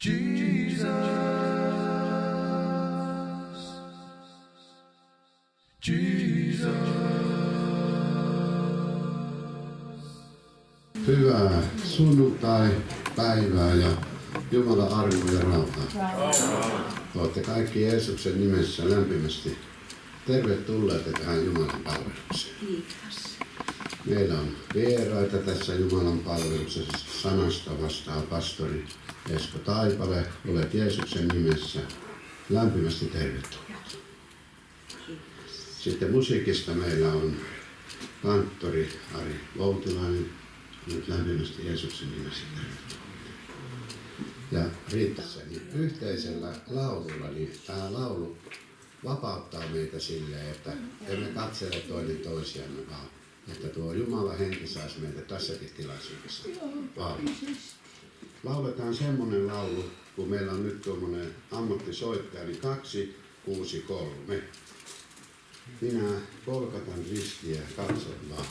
Jesus. Jesus. Hyvää sunnuntai-päivää ja Jumalan armoa ja rauhaa. Olette kaikki Jeesuksen nimessä lämpimästi tervetulleita tähän Jumalan palvelukseen. Kiitos. Meillä on vieraita tässä Jumalan palveluksessa. Sanasta vastaa pastori Esko Taipale. Olet Jeesuksen nimessä lämpimästi tervetuloa. Sitten musiikista meillä on kanttori Ari Voutilainen. Nyt lämpimästi Jeesuksen nimessä tervetuloa. Ja Riittässäni yhteisellä laululla, niin tämä laulu vapauttaa meitä silleen, että emme katsele toinen toisiamme, vaan että tuo Jumalan henki saisi meitä tässäkin tilaisuudessa valmiin. Lauletaan semmoinen laulu, kun meillä on nyt tuommoinen ammattisoittaja, niin 263. Minä polkatan ristiä ja katson vaan.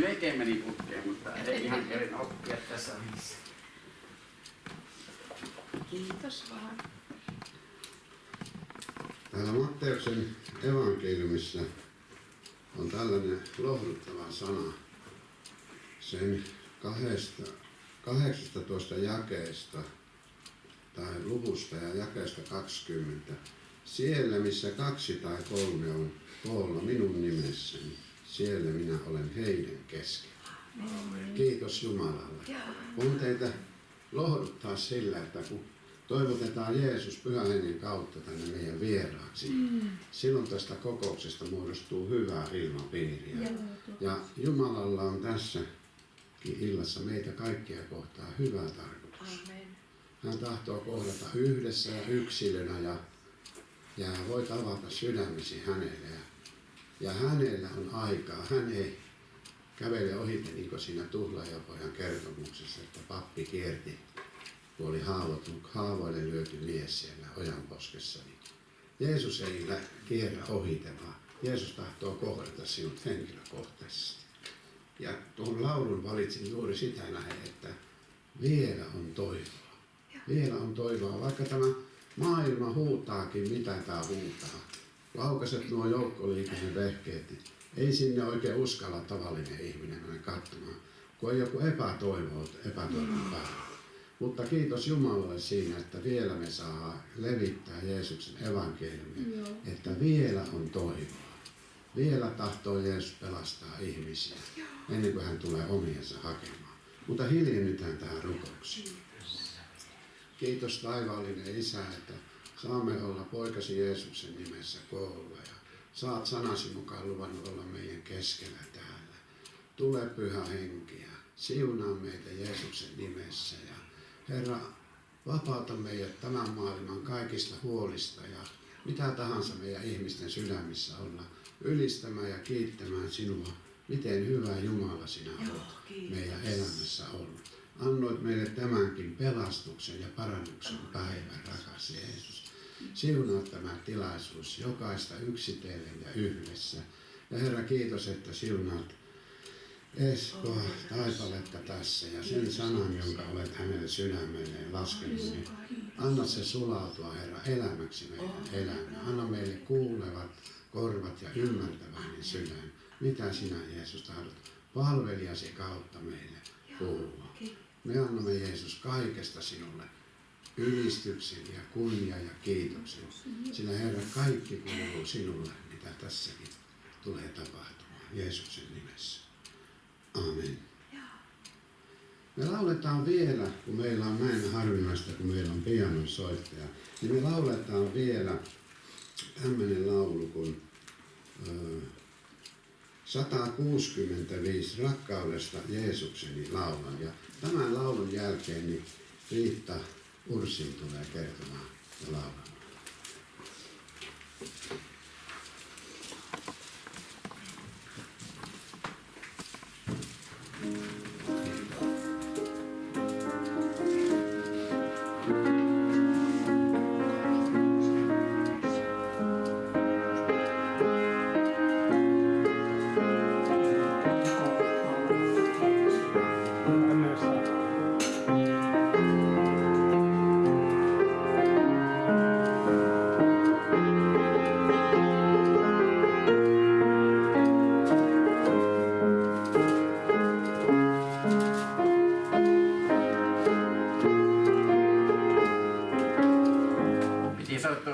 Melkein meni putkeen, mutta ei ihan kerin oppia tässä välissä. Kiitos vaan. Täällä Matteuksen evankeliumissa on tällainen lohduttava sana sen 18 jakeesta tai luvusta ja jakeesta 20. Siellä missä 2 tai 3 on koolla minun nimessäni, siellä minä olen heidän keskellä. Kiitos Jumalalle. Voin teitä lohduttaa sillä, että kun toivotetaan Jeesus Pyhän Hengen kautta tänne meidän vieraaksi, silloin tästä kokouksesta muodostuu hyvää ilmapiiriä. Ja Jumalalla on tässäkin illassa meitä kaikkia kohtaa hyvä tarkoitus. Amen. Hän tahtoo kohdata yhdessä ja yksilönä ja Ja voit avata sydämesi hänelle. Ja hänellä on aikaa. Hän ei kävele ohite niin kuin siinä tuhlaajapojan kertomuksessa, että pappi kierti, kun oli haavoille lyöty mies siellä ojanposkessa. Jeesus ei kierrä ohite, vaan Jeesus tahtoo kohdata sinut henkilökohtaisesti. Ja tuon laulun valitsin juuri sitä näin, että vielä on toivoa. Vielä on toivoa, vaikka tämä maailma huutaakin, mitä tämä huutaa. Laukaiset nuo joukkoliikennevehkeet, niin ei sinne oikein uskalla tavallinen ihminen mennä katsomaan, kun on joku epätoivon päällä. Mutta kiitos Jumalalle siinä, että vielä me saadaan levittää Jeesuksen evankeliumia, että vielä on toivoa. Vielä tahtoo Jeesus pelastaa ihmisiä ennen kuin hän tulee omiensa hakemaan. Mutta hiljennytään tähän rukouksiin. Kiitos taivaallinen Isä, että saamme olla poikasi Jeesuksen nimessä koolla ja saat sanasi mukaan luvannut olla meidän keskellä täällä. Tule Pyhä Henki ja siunaa meitä Jeesuksen nimessä ja Herra, vapauta meidät tämän maailman kaikista huolista ja mitä tahansa meidän ihmisten sydämissä olla, ylistämään ja kiittämään sinua, miten hyvä Jumala sinä olet meidän elämässä ollut. Annoit meille tämänkin pelastuksen ja parannuksen päivän, rakas Jeesus. Siunaa tämä tilaisuus jokaista yksitellen ja yhdessä. Ja Herra, kiitos, että siunaat Eskoa Taipaletta tässä ja sen sanan, jonka olet hänelle sydämelleen laskenut. Niin anna se sulautua, Herra, elämäksi meidän elämään. Anna meille kuulevat korvat ja ymmärtäväinen sydän. Mitä sinä, Jeesus, tahdot palvelijasi kautta meille puhua. Me annamme, Jeesus, kaikesta sinulle ylistyksen ja kunnia ja kiitoksen. Sillä Herra, kaikki kuuluu sinulle, mitä tässäkin tulee tapahtumaan. Jeesuksen nimessä. Amen. Me lauletaan vielä, kun meillä on näin harvinaista, kun meillä on pianon soittaja, niin me lauletaan vielä tämmöinen laulu kuin 165 rakkaudesta Jeesukseni laulan. Ja tämän laulun jälkeen niin Riitta Ursin tulee kertomaan ja laulamaan.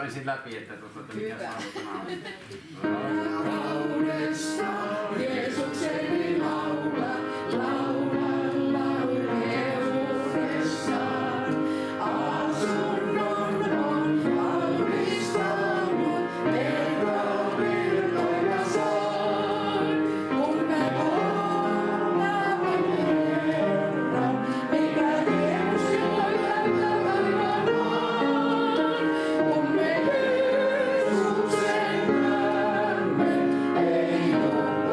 Ensin läpi, että tuossa mikä saatana on. Rakkaudesta Jeesukseni laula, laula, lauleudestaan. Asunnon on valmistanut, terva virtoja saan. Kun me kohtaamme Herran, mikä Jeesus silloin täyttää päivän maan. Kun me Jeesuksen näemme, ei ole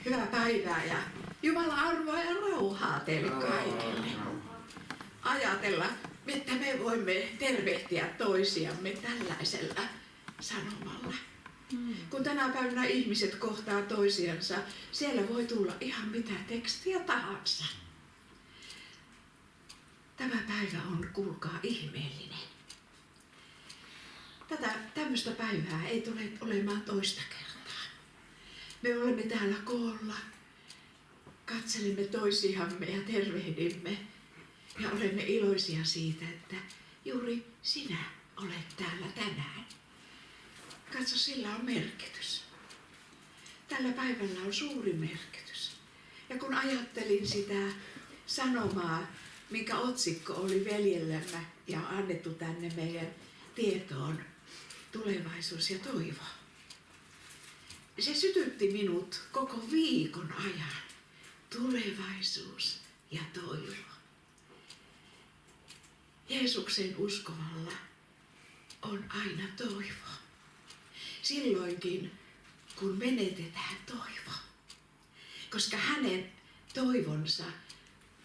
Hyvää päivää ja Jumalan arvoa ja rauhaa teille kaikille. Ajatella, että me voimme tervehtiä toisiamme tällaisella sanomalla. Kun tänä päivänä ihmiset kohtaa toisiansa, siellä voi tulla ihan mitä tekstiä tahansa. Tämä päivä on, kuulkaa, ihmeellinen. Tämmöistä päivää ei tule olemaan toista kertaa. Me olemme täällä koolla, katselemme toisiamme ja tervehdimme ja olemme iloisia siitä, että juuri sinä olet täällä tänään. Katso, sillä on merkitys. Tällä päivällä on suuri merkitys. Ja kun ajattelin sitä sanomaa, minkä otsikko oli veljellämme ja annettu tänne meidän tietoon, tulevaisuus ja toivo. Se sytytti minut koko viikon ajan. Tulevaisuus ja toivo. Jeesuksen uskovalla on aina toivo. Silloinkin, kun menetetään toivo. Koska hänen toivonsa,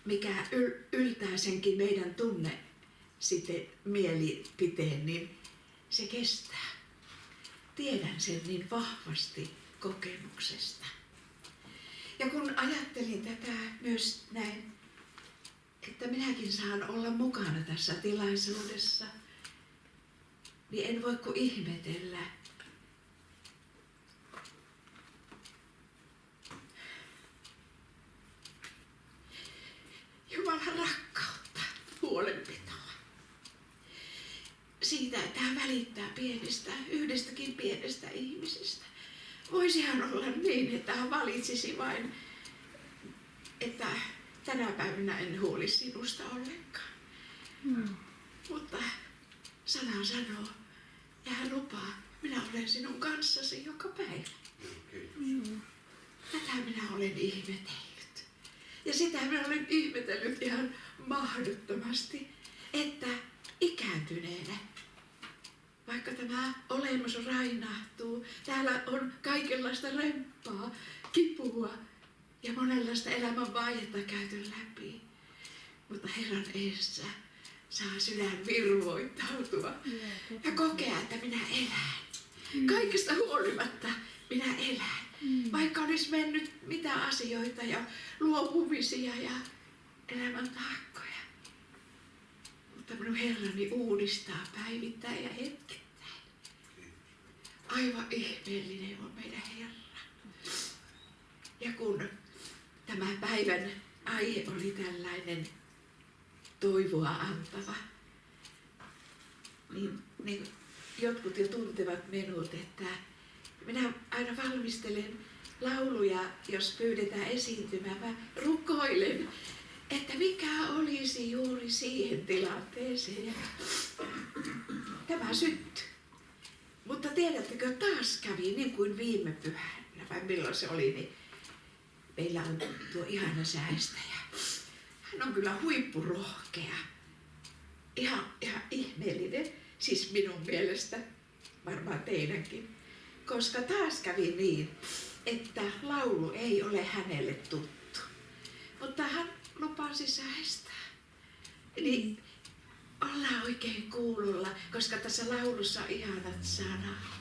mikä yltää senkin meidän tunne sitten mielipiteen, niin se kestää. Tiedän sen niin vahvasti kokemuksesta. Ja kun ajattelin tätä myös näin, että minäkin saan olla mukana tässä tilaisuudessa, niin en voi kuin ihmetellä, Jumalan rakkautta, huolenpitoa. Siitä, että hän välittää yhdestäkin pienestä ihmisestä. Voisihan olla niin, että hän valitsisi vain, että tänä päivänä en huoli sinusta ollenkaan. Mutta sana sanoo ja hän lupaa, minä olen sinun kanssasi joka päivä. Tätä minä olen ihmetellyt. Ja sitä minä olen ihmetellyt ihan mahdottomasti, että ikääntyneenä, vaikka tämä olemus rainahtuu, täällä on kaikenlaista remppaa, kipua ja monenlaista elämän vaihetta käyty läpi. Mutta Herran edessä saa sydän virvoittautua ja kokea, että minä elän. Kaikesta huolimatta minä elän. Vaikka olisi mennyt mitä asioita ja luopumisia ja elämän taakkoja. Mutta minun Herrani uudistaa päivittäin ja hetkittäin. Aivan ihmeellinen on meidän Herra. Ja kun tämä päivän aihe oli tällainen toivoa antava, niin jotkut jo tuntevat minut, että minä aina valmistelen lauluja, jos pyydetään esiintymään. Mä rukoilen, että mikä olisi juuri siihen tilanteeseen. Ja tämä syttyi. Mutta tiedättekö, taas kävi niin kuin viime pyhänä, vai milloin se oli, niin meillä on tuo ihana säästäjä. Hän on kyllä huippurohkea. Ihan ihmeellinen, siis minun mielestä, varmaan teidänkin. Koska taas kävi niin, että laulu ei ole hänelle tuttu. Mutta hän lupasi säästää. Eli ollaan oikein kuulolla, koska tässä laulussa on ihanat sanat.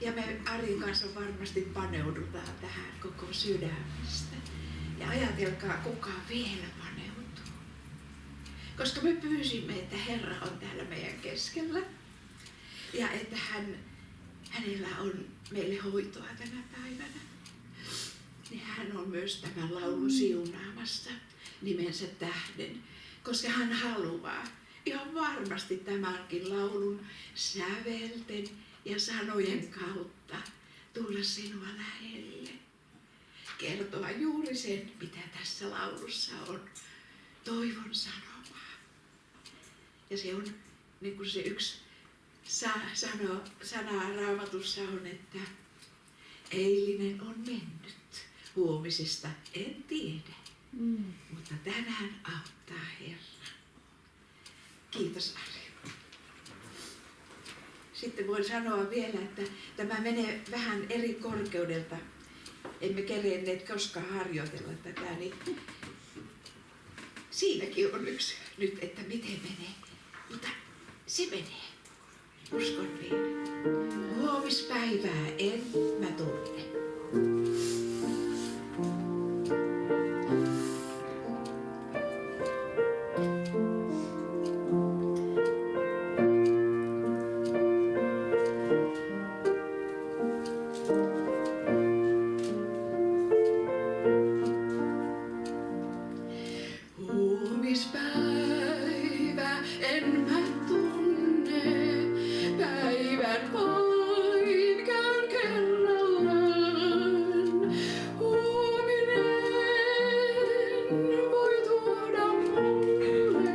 Ja me Arin kanssa varmasti paneudutaan tähän koko sydämestä. Ja ajatelkaa, kuka vielä paneutuu. Koska me pyysimme, että Herra on täällä meidän keskellä. Ja että hänellä on meille hoitoa tänä päivänä. Niin hän on myös tämän laulun siunaamassa nimensä tähden. Koska hän haluaa ihan varmasti tämänkin laulun sävelten ja sanojen kautta tulla sinua lähelle. Kertoa juuri sen, mitä tässä laulussa on. Toivon sanomaa. Ja se on niin kuin se yksi sana Raamatussa on, että eilinen on mennyt. Huomisesta en tiedä. Mutta tänään auttaa Herra. Kiitos Ari. Sitten voin sanoa vielä, että tämä menee vähän eri korkeudelta emme kerenneet koskaan harjoitella tätä, niin siinäkin on yksi nyt, että miten menee. Mutta se menee. Uskon niin. Huomispäivää en mä tunne. Huomispäivä en mä tunne, päivän vain käyn kerrallaan. Huominen voi tuoda mulle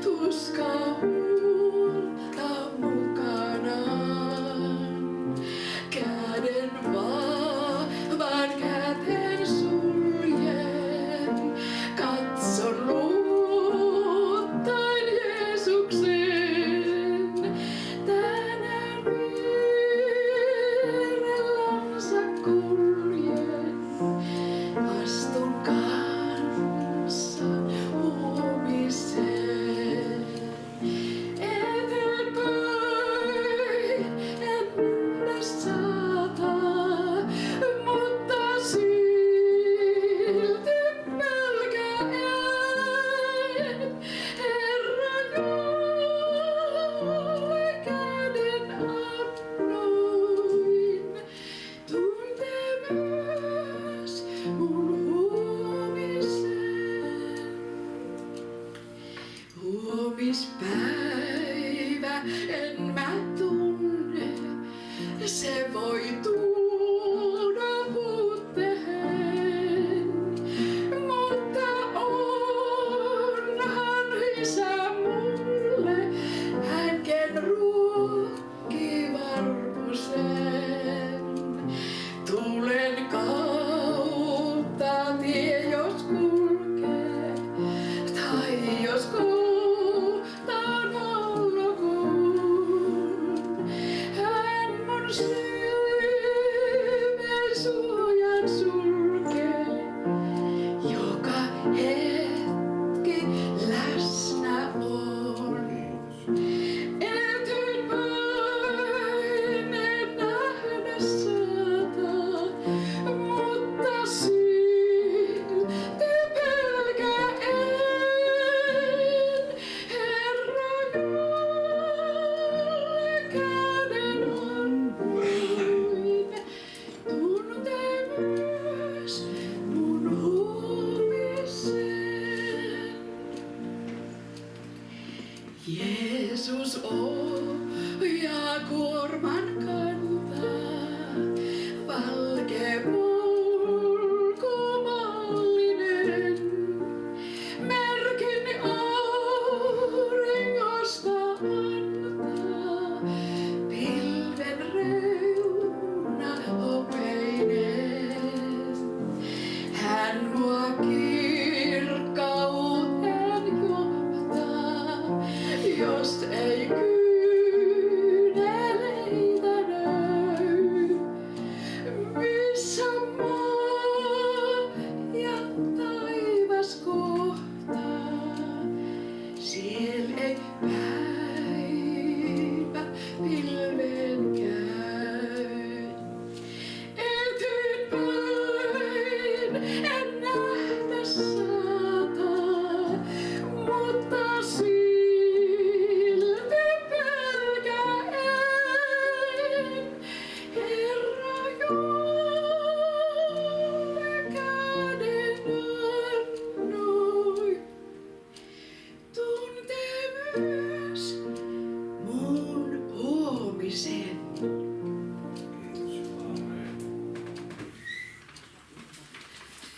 tuskaa huolta mukanaan. Käden vaan käten suljen, katson luottaen Jeesuksen. Tänään vierellänsä kuljen, astun kanssa huomiseen. Eteenpäin en mennä saata, mutta silti pelkään. Herra, jolle käden annoin, tuntee myös mun huomisen. Huomispäivä en mä tunne, se voi tuoda puutteen, mutta onhan Isä mulle, hänkin ruokki varmusen. Tulen kautta tie jos kulkee, tai jos kohtaan olkoon. Hän mun sydämen suojan sulkee, joka hetki läsnä on. Eteenpäin en nähdä saata, mutta silti pelkään. Herra, jolle käden annoin, tuntee myös mun huomisen. Jeesus ohjaa kuorman kantaa, valkea polkumallinen. Merkin auringosta antaa, pilven reuna hopeinen. Hän mua kirkkauteen johtaa, jos ei kyyneleitä näy. Missä maa ja taivas kohtaa, siellä ei päivä pilven käy. Eteenpäin en nähdä saata, mutta silti pelkään. Herra, jolle käden annoin, tuntee myös mun huomisen.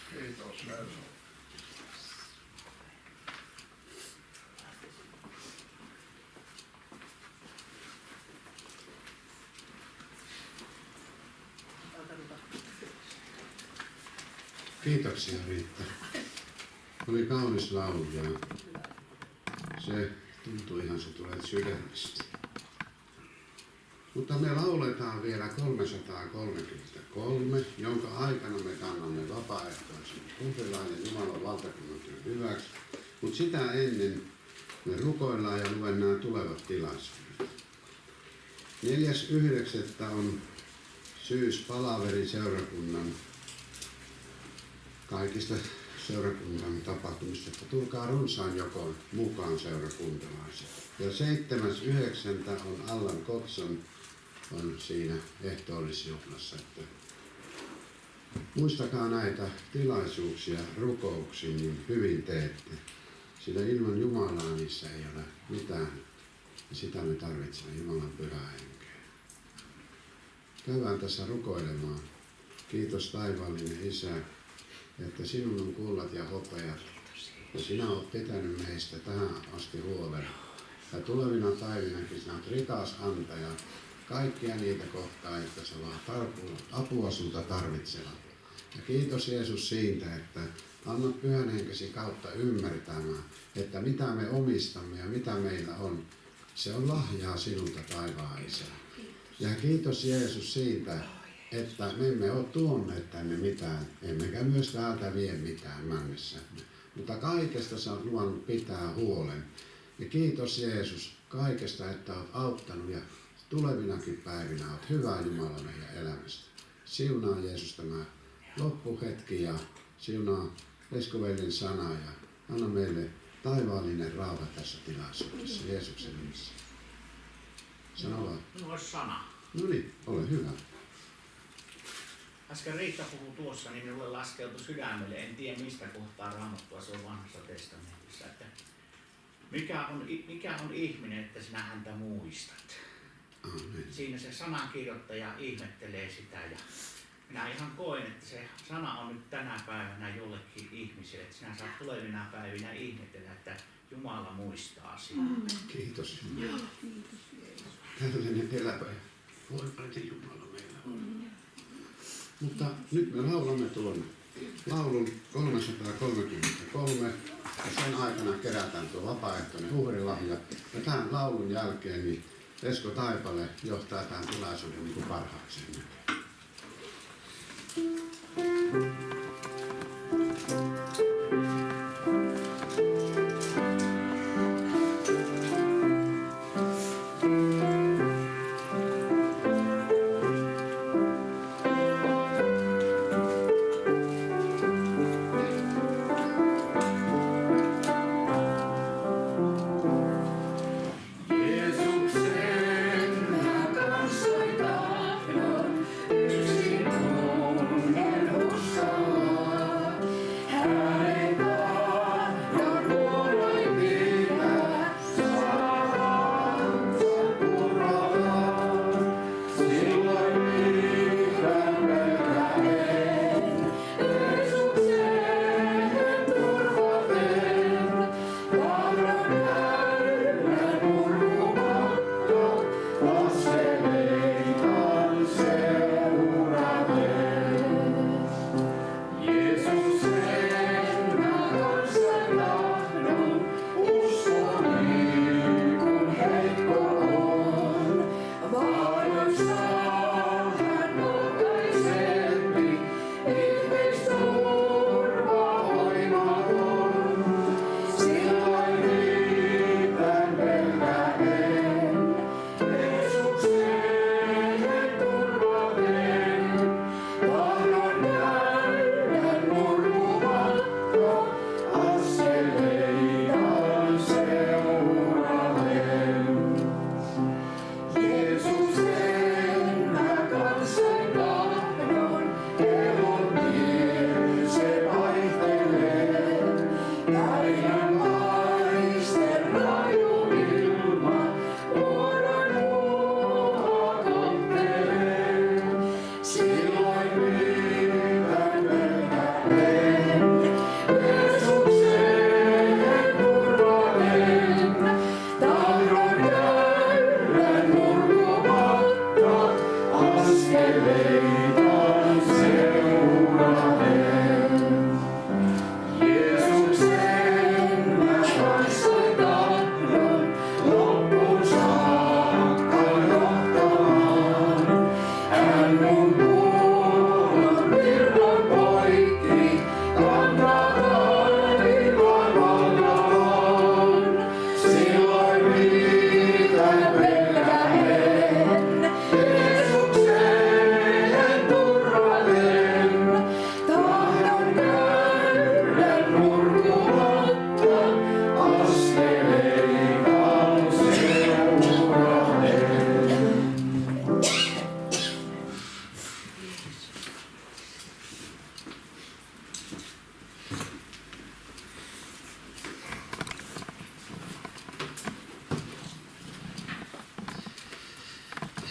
Kiitos, Nelson. Kiitoksia Riitta. Oli kaunis laulu ja se tuntui ihan, se tulee sydämestä. Mutta me lauletaan vielä 333, jonka aikana me kannamme vapaaehtoisen uhrilainen Jumalan valtakunnan työn hyväksi. Mutta sitä ennen me rukoillaan ja luen nämä tulevat tilaisuudet. 4.9. on syyspalaveri seurakunnan kaikista seurakunnan tapahtumista, että tulkaa runsaan jokoon mukaan seurakuntalaiset. Ja 7.9. on Allan Kotson on siinä ehtoollisjuhlassa, että muistakaa näitä tilaisuuksia rukouksiin, niin hyvin teette. Sillä ilman Jumalaa niissä ei ole mitään. Ja sitä me tarvitsemme, Jumalan pyhää henkeä. Käydään tässä rukoilemaan. Kiitos taivaallinen Isä, että sinun on kullat ja hopeat. Ja sinä olet pitänyt meistä tähän asti huolen. Ja tulevina päivinäkin sinä olet rikas antaja kaikkia niitä kohtaa, että sä vaan apua sulta tarvitsevat. Ja kiitos Jeesus siitä, että annat pyhän henkesi kautta ymmärtämään, että mitä me omistamme ja mitä meillä on, se on lahjaa sinulta taivaan Isä. Ja kiitos Jeesus siitä, että me emme ole tuonneet tänne mitään, emmekä myös täältä vie mitään mennessämme. Mutta kaikesta sä oot luvannut pitää huolen. Ja kiitos Jeesus kaikesta, että olet auttanut ja tulevinakin päivinä olet hyvä Jumala meidän elämästä. Siunaa Jeesus tämä loppuhetki ja siunaa Eskovelin sana ja anna meille taivaallinen rauha tässä tilaisuudessa Jeesuksen nimissä. Sano vaan. Minulla olisi sana. No niin, ole hyvä. Äsken Riitta puhui tuossa, niin minulle laskeutui sydämelle, en tiedä mistä kohtaa Raamattua, se on vanhassa testamentissa, että mikä on ihminen, että sinä häntä muistat. Amen. Siinä se sanankirjoittaja ihmettelee sitä ja minä ihan koen, että se sana on nyt tänä päivänä jollekin ihmiselle, että sinä saat tulevina päivinä ihmetellä, että Jumala muistaa sinua. Kiitos Jumala. Tällainen elävä ja voimainen Jumala meillä on. Mutta nyt me laulamme tuon laulun 333 ja sen aikana kerätään tuo vapaaehtoinen uhrilahja. Ja tämän laulun jälkeen niin Esko Taipale johtaa tämän tilaisuuden niin kuin parhaakseen näkee. Jeesuksen kanssa tahdon yksin on.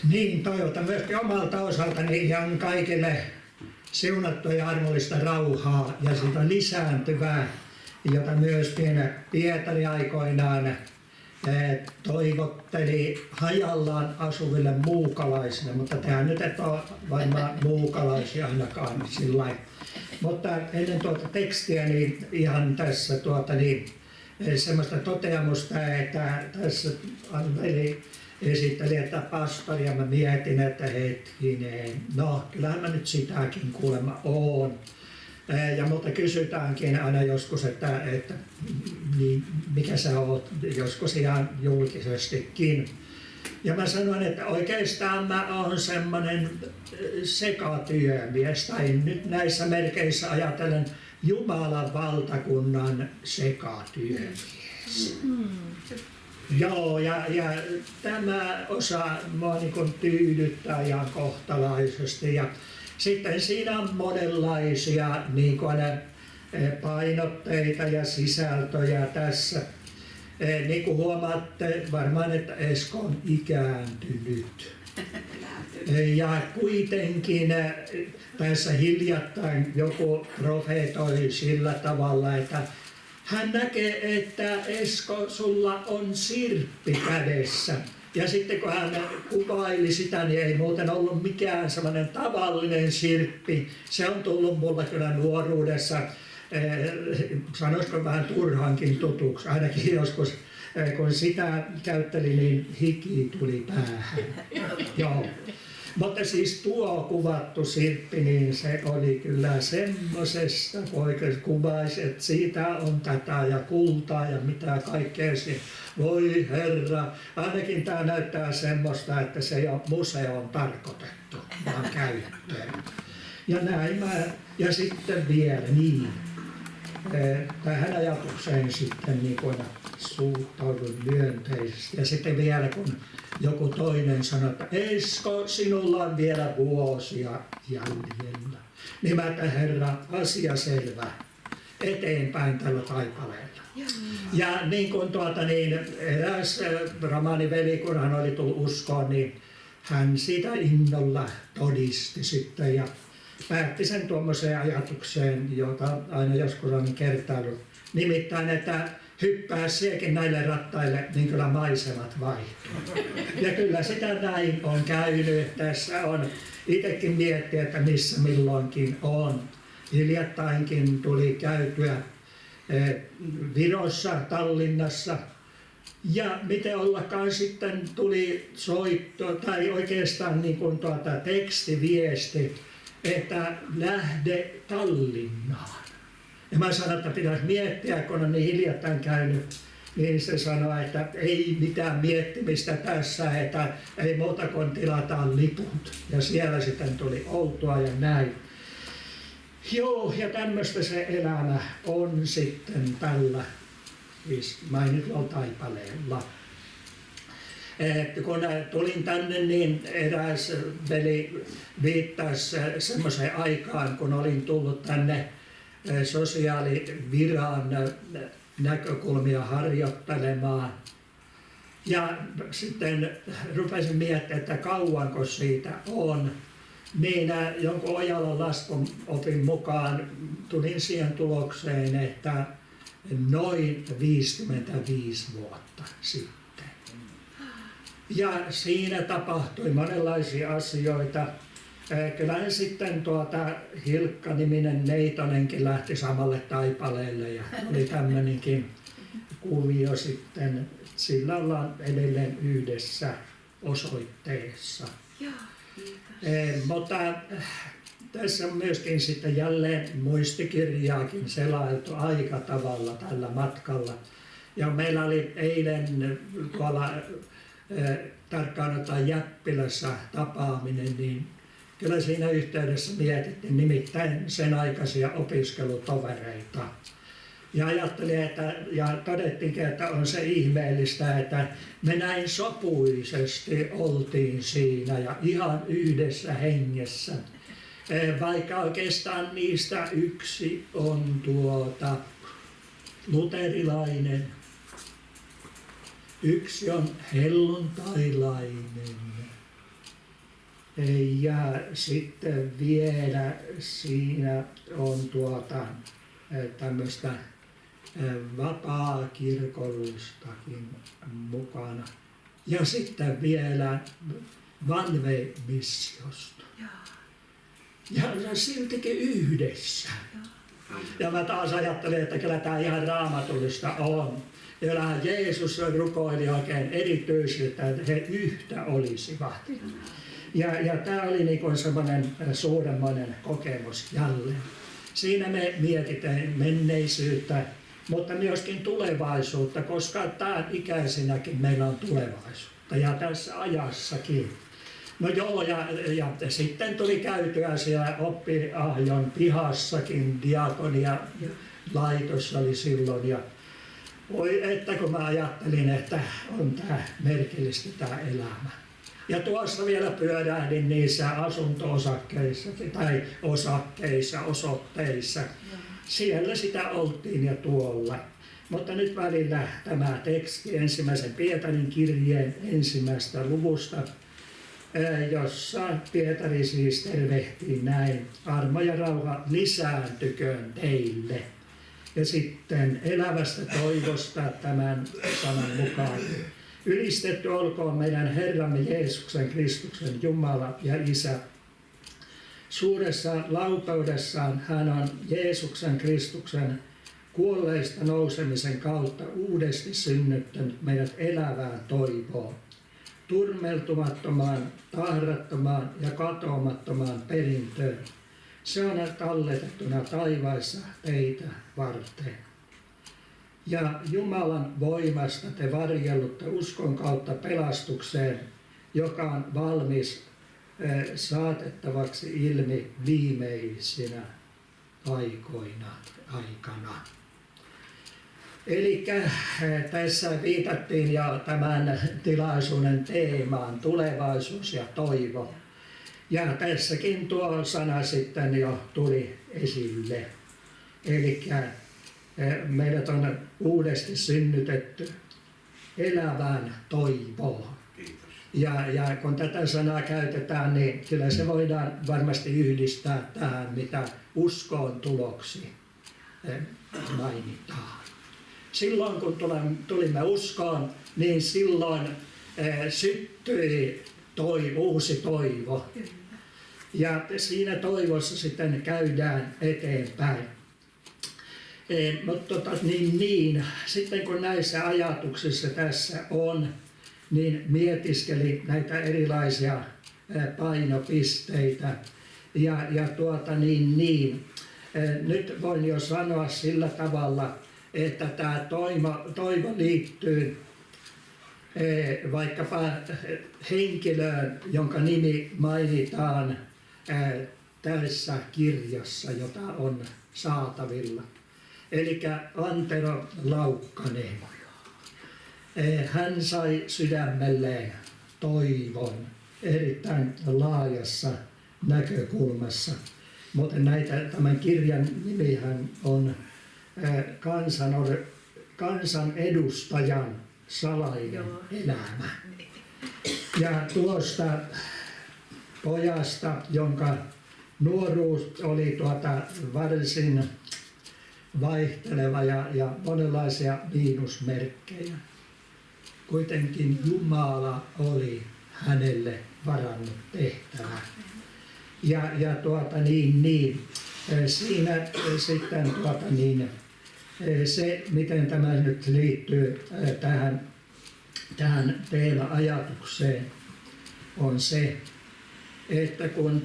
Niin, toivotan myöskin omalta osaltani ihan kaikille siunattua ja armollista rauhaa ja sitä lisääntyvää, jota myös Pietari aikoinaan toivotteli hajallaan asuville muukalaisille, mutta tehän nyt et ole varmaan muukalaisia ainakaan sillä lailla. Mutta ennen tuota tekstiä niin ihan tässä semmoista toteamusta, että tässä Anneli esitteli, että pastori, ja mä mietin, että hetkinen, no kyllähän mä nyt sitäkin kuulemma oon. Ja multa kysytäänkin aina joskus, että niin, mikä sä oot, joskus ihan julkisestikin. Ja mä sanon, että oikeastaan mä oon semmonen sekatyömies, tai nyt näissä merkeissä ajatellen Jumalan valtakunnan sekatyömies. Joo, ja tämä osa mua niin tyydyttää ihan kohtalaisesti. Ja sitten siinä on monenlaisia niin kuin painotteita ja sisältöjä tässä. Niin kuin huomaatte varmaan, että Esko on ikääntynyt. Ja kuitenkin tässä hiljattain joku profeetoi sillä tavalla, että hän näkee, että Esko, sulla on sirppi kädessä. Ja sitten kun hän kuvaili sitä, niin ei muuten ollut mikään sellainen tavallinen sirppi. Se on tullut mulle kyllä nuoruudessa, sanoisiko vähän turhankin tutuksi. Ainakin joskus, kun sitä käytteli, niin hiki tuli päähän. Joo. Mutta siis tuo kuvattu sirppi, niin se oli kyllä semmoisesta, kun oikein kuvaisi, että siitä on tätä ja kultaa ja mitä kaikkea se. Voi herra, ainakin tämä näyttää semmoista, että se ei ole museoon tarkoitettu, vaan käyttöön. Ja näin ja sitten vielä niin, tähän ajatukseen sitten niin kuin suhtaudun myönteisesti. Ja sitten vielä kun joku toinen sanoo, että Esko, sinulla on vielä vuosia jäljellä. Niin mä, että herra, asia selvä, eteenpäin tällä taipaleella. Ja niin kuin eräs romaaniveli, kun hän oli tullut uskoon, niin hän sitä innolla todisti sitten ja päätti sen tuommoiseen ajatukseen, jota aina joskus on kertaillut. Nimittäin, että hyppää siekin näille rattaille, niin kyllä maisemat vaihtuu. Ja kyllä sitä näin on käynyt. Tässä on itsekin miettiä, että missä milloinkin on. Hiljattainkin tuli käytyä Virossa, Tallinnassa. Ja miten ollakaan sitten tuli soitto, tai oikeastaan niin kuin tekstiviesti, että lähde Tallinnaan. Ja mä sanoin, että pitäisi miettiä, kun on niin hiljattain käynyt, niin se sanoi, että ei mitään miettimistä tässä, että ei muuta kuin tilataan liput. Ja siellä sitten tuli outoa ja näin. Joo, ja tämmöistä se elämä on sitten tällä siis mainitulla taipaleella. Kun tulin tänne, niin eräs veli viittasi semmoiseen aikaan, kun olin tullut tänne sosiaaliviran näkökulmia harjoittelemaan. Ja sitten rupesin miettimään, että kauanko siitä on. Niin jonkun Ojalan laskun opin mukaan tulin siihen tulokseen, että noin 55 vuotta sitten. Ja siinä tapahtui monenlaisia asioita. Kyllähän sitten Hilkka-niminen Neitonenkin lähti samalle taipaleelle ja oli tämmöinenkin kuvio sitten. Sillä ollaan edelleen yhdessä osoitteessa. Mutta tässä on myöskin sitten jälleen muistikirjaakin selailtu aika tavalla tällä matkalla. Ja meillä oli eilen tuolla tarkkaan ottaen Jäppilässä tapaaminen, niin kyllä siinä yhteydessä mietittiin nimittäin sen aikaisia opiskelutovereita. Ja ajattelin, ja todettiinkin, että on se ihmeellistä, että me näin sopuisesti oltiin siinä ja ihan yhdessä hengessä. Vaikka oikeastaan niistä yksi on luterilainen, yksi on helluntailainen Ja sitten vielä siinä on tämmöistä vapaakirkollistakin mukana. Ja sitten vielä vanvemissiosta. Ja siltikin yhdessä. Ja mä taas ajattelin, että kyllä tämä ihan raamatullista on. Kyllähän Jeesus rukoili oikein erityisesti, että he yhtä olisivat. Ja tämä oli niin semmoinen suuremmoinen kokemus jälleen. Siinä me mietitään menneisyyttä, mutta myöskin tulevaisuutta, koska tämän ikäisinäkin meillä on tulevaisuutta ja tässä ajassakin. No joo, ja sitten tuli käytyä siellä oppiahjon pihassakin, diakonia laitos oli silloin. Ja voi että kun mä ajattelin, että on tämä merkillistä tämä elämä. Ja tuossa vielä pyörähdin niissä asunto-osakkeissa tai osakkeissa, osoitteissa. Siellä sitä oltiin ja tuolla. Mutta nyt välillä tämä teksti ensimmäisen Pietarin kirjeen 1. luvusta, jossa Pietari siis tervehtii näin: armo ja rauha lisääntyköön teille. Ja sitten elävästä toivosta tämän sanan mukaan: ylistetty olkoon meidän Herramme Jeesuksen Kristuksen Jumala ja Isä. Suuressa laupeudessaan hän on Jeesuksen Kristuksen kuolleista nousemisen kautta uudesti synnyttänyt meidät elävään toivoon, turmeltumattomaan, tahrattomaan ja katoamattomaan perintöön. Se on talletettuna taivaissa teitä varten. Ja Jumalan voimasta te varjellutte uskon kautta pelastukseen, joka on valmis saatettavaksi ilmi viimeisinä aikana. Eli tässä viitattiin jo tämän tilaisuuden teemaan, tulevaisuus ja toivo. Ja tässäkin tuo sana sitten jo tuli esille. Eli meidät on uudesti synnytetty elävään toivoon. Ja kun tätä sanaa käytetään, niin kyllä se voidaan varmasti yhdistää tähän, mitä uskoon tuloksi mainitaan. Silloin kun tulimme uskoon, niin silloin syttyi uusi toivo. Ja siinä toivossa sitten käydään eteenpäin. Mutta sitten kun näissä ajatuksissa tässä on, niin mietiskeli näitä erilaisia painopisteitä. Nyt voin jo sanoa sillä tavalla, että tämä toivo liittyy vaikkapa henkilöön, jonka nimi mainitaan tässä kirjassa, jota on saatavilla. Eli Antero Laukkanen. Hän sai sydämelleen toivon erittäin laajassa näkökulmassa. Mutta tämän kirjan nimihän on kansanedustajan salainen elämä. Ja tuosta pojasta, jonka nuoruus oli varsin vaihteleva ja monenlaisia miinusmerkkejä. Kuitenkin Jumala oli hänelle varannut tehtävää. Siinä sitten se, miten tämä nyt liittyy tähän teema-ajatukseen, on se, että kun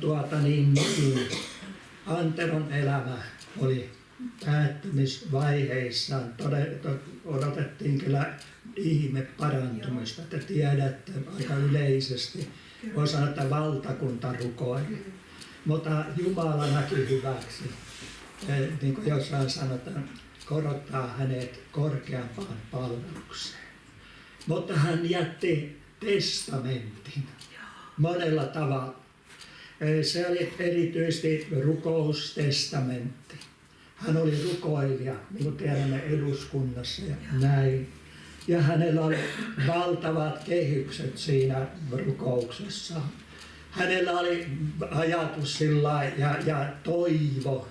Anteron elämä oli päättymisvaiheissaan, odotettiin kyllä ihme parantumista, että tiedätte aika yleisesti, voi sanoa, että valtakunta rukoili. Mutta Jumala näki hyväksi, niin kuin jossain sanotaan, korottaa hänet korkeampaan palvelukseen. Mutta hän jätti testamentin monella tavalla. Se oli erityisesti rukoustestamentti. Hän oli rukoilija, niin kuin tiedämme, eduskunnassa ja näin. Ja hänellä oli valtavat kehykset siinä rukouksessaan. hänellä oli ajatus ja toivo,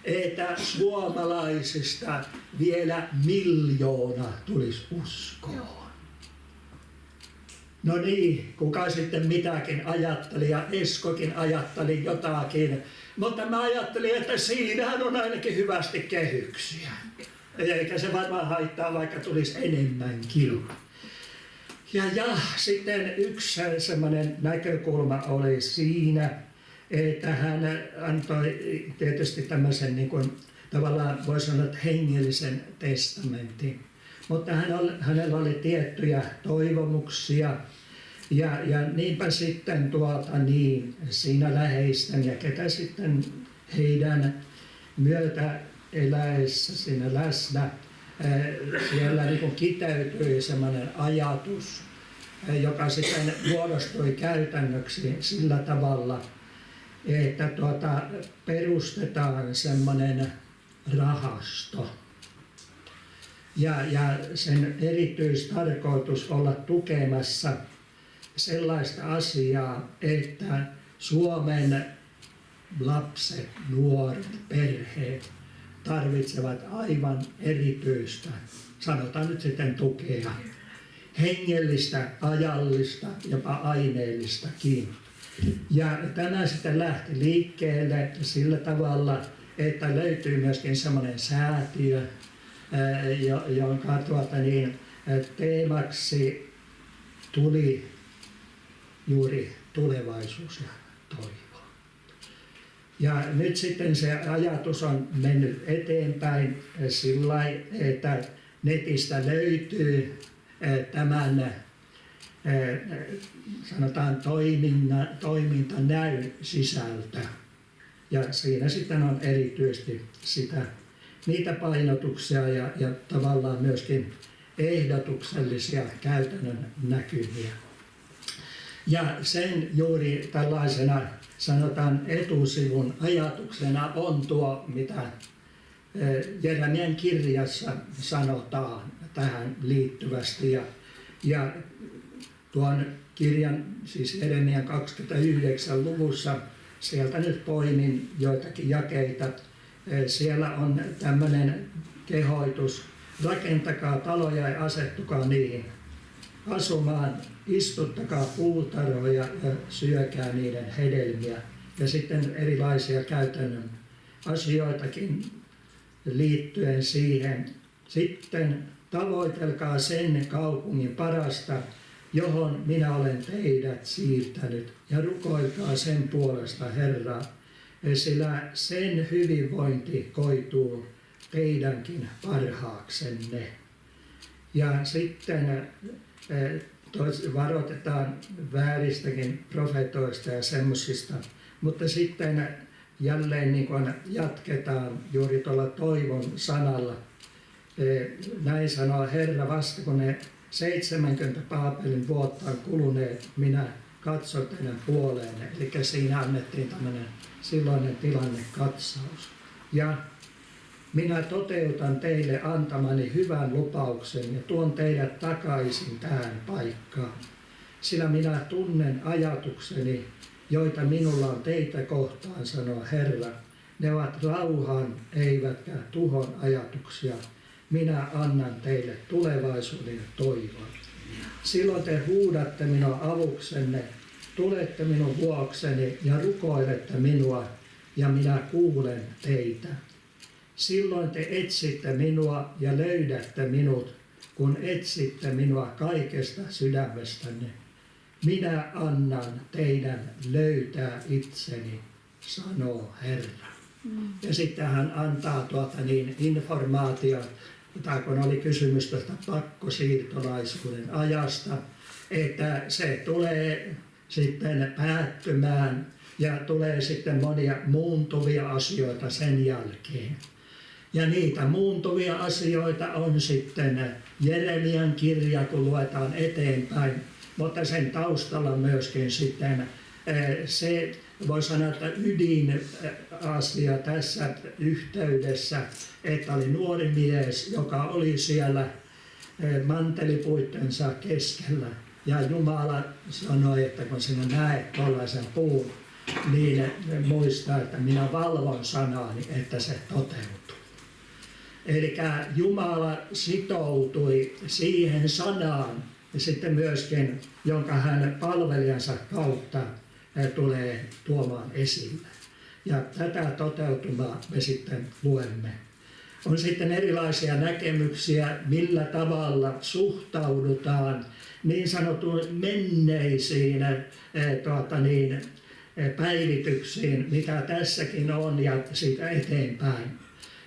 että suomalaisista vielä 1 000 000 tulisi uskoon. No niin, kuka sitten mitäkin ajatteli ja Eskokin ajatteli jotakin, mutta mä ajattelin, että siinähän on ainakin hyvästi kehyksiä. Eikä se varmaan haittaa, vaikka tulisi enemmänkin. Ja sitten yksi semmoinen näkökulma oli siinä, että hän antoi tietysti tämmöisen niin kuin, tavallaan voi sanoa, että hengellisen testamentin. Mutta hänellä oli tiettyjä toivomuksia ja niinpä sitten siinä läheisten ja ketä sitten heidän myötä eläessä siinä läsnä, siellä niin kuin kiteytyi semmoinen ajatus, joka sitten muodostui käytännöksi sillä tavalla, että perustetaan semmoinen rahasto. Ja sen erityistarkoitus olla tukemassa sellaista asiaa, että Suomen lapset, nuoret, perheet tarvitsevat aivan erityistä, sanotaan nyt sitten tukea, hengellistä, ajallista, jopa aineellistakin. Ja tämä sitten lähti liikkeelle sillä tavalla, että löytyy myöskin semmoinen säätiö, jonka teemaksi tuli juuri tulevaisuus ja toivo. Ja nyt sitten se ajatus on mennyt eteenpäin sillä lailla, että netistä löytyy tämän sanotaan toimintanäyn sisältö. Ja siinä sitten on erityisesti niitä painotuksia ja tavallaan myöskin ehdotuksellisia käytännön näkymiä. Ja sen juuri tällaisena sanotaan etusivun ajatuksena on tuo, mitä Jeremian kirjassa sanotaan tähän liittyvästi. Ja tuon kirjan, siis Jeremian 29 luvussa, sieltä nyt poimin joitakin jakeita. Siellä on tämmöinen kehoitus, rakentakaa taloja ja asettukaa niihin asumaan, istuttakaa puutarhoja ja syökää niiden hedelmiä. Ja sitten erilaisia käytännön asioitakin liittyen siihen. Sitten tavoitelkaa sen kaupungin parasta, johon minä olen teidät siirtänyt, ja rukoilkaa sen puolesta Herraa, sillä sen hyvinvointi koituu teidänkin parhaaksenne. Ja sitten varoitetaan vääristäkin profetoista ja semmoisista, mutta sitten jälleen niin kuin jatketaan juuri tuolla toivon sanalla. Näin sanoo Herra, vasta kun ne 70 Paapelin vuotta on kuluneet, minä katson teidän puoleenne. Eli siinä annettiin tämmöinen silloinen tilannekatsaus. Ja minä toteutan teille antamani hyvän lupauksen ja tuon teidät takaisin tähän paikkaan. Sillä minä tunnen ajatukseni, joita minulla on teitä kohtaan, sanoo Herra. Ne ovat rauhan eivätkä tuhon ajatuksia. Minä annan teille tulevaisuuden toivon. Silloin te huudatte minua avuksenne, tulette minun vuokseni ja rukoilette minua, ja minä kuulen teitä. Silloin te etsitte minua ja löydätte minut, kun etsitte minua kaikesta sydämestänne. Minä annan teidän löytää itseni, sanoo Herra. Ja sitten hän antaa informaatio, kun oli kysymys tuosta pakkosiirtolaisuuden ajasta, että se tulee sitten päättymään ja tulee sitten monia muuntuvia asioita sen jälkeen. Ja niitä muuntuvia asioita on sitten Jeremian kirja, kun luetaan eteenpäin, mutta sen taustalla myöskin sitten se, voi sanoa, että ydinasia tässä yhteydessä, että oli nuori mies, joka oli siellä mantelipuittensa keskellä Ja Jumala sanoi, että kun sinä näet tuollaisen puun, niin muista, että minä valvon sanani, että se toteutuu. Eli Jumala sitoutui siihen sanaan ja sitten myöskin, jonka hän palvelijansa kautta tulee tuomaan esille. Ja tätä toteutumaa me sitten luemme. On sitten erilaisia näkemyksiä, millä tavalla suhtaudutaan niin sanotun menneisiin päivityksiin, mitä tässäkin on, ja siitä eteenpäin.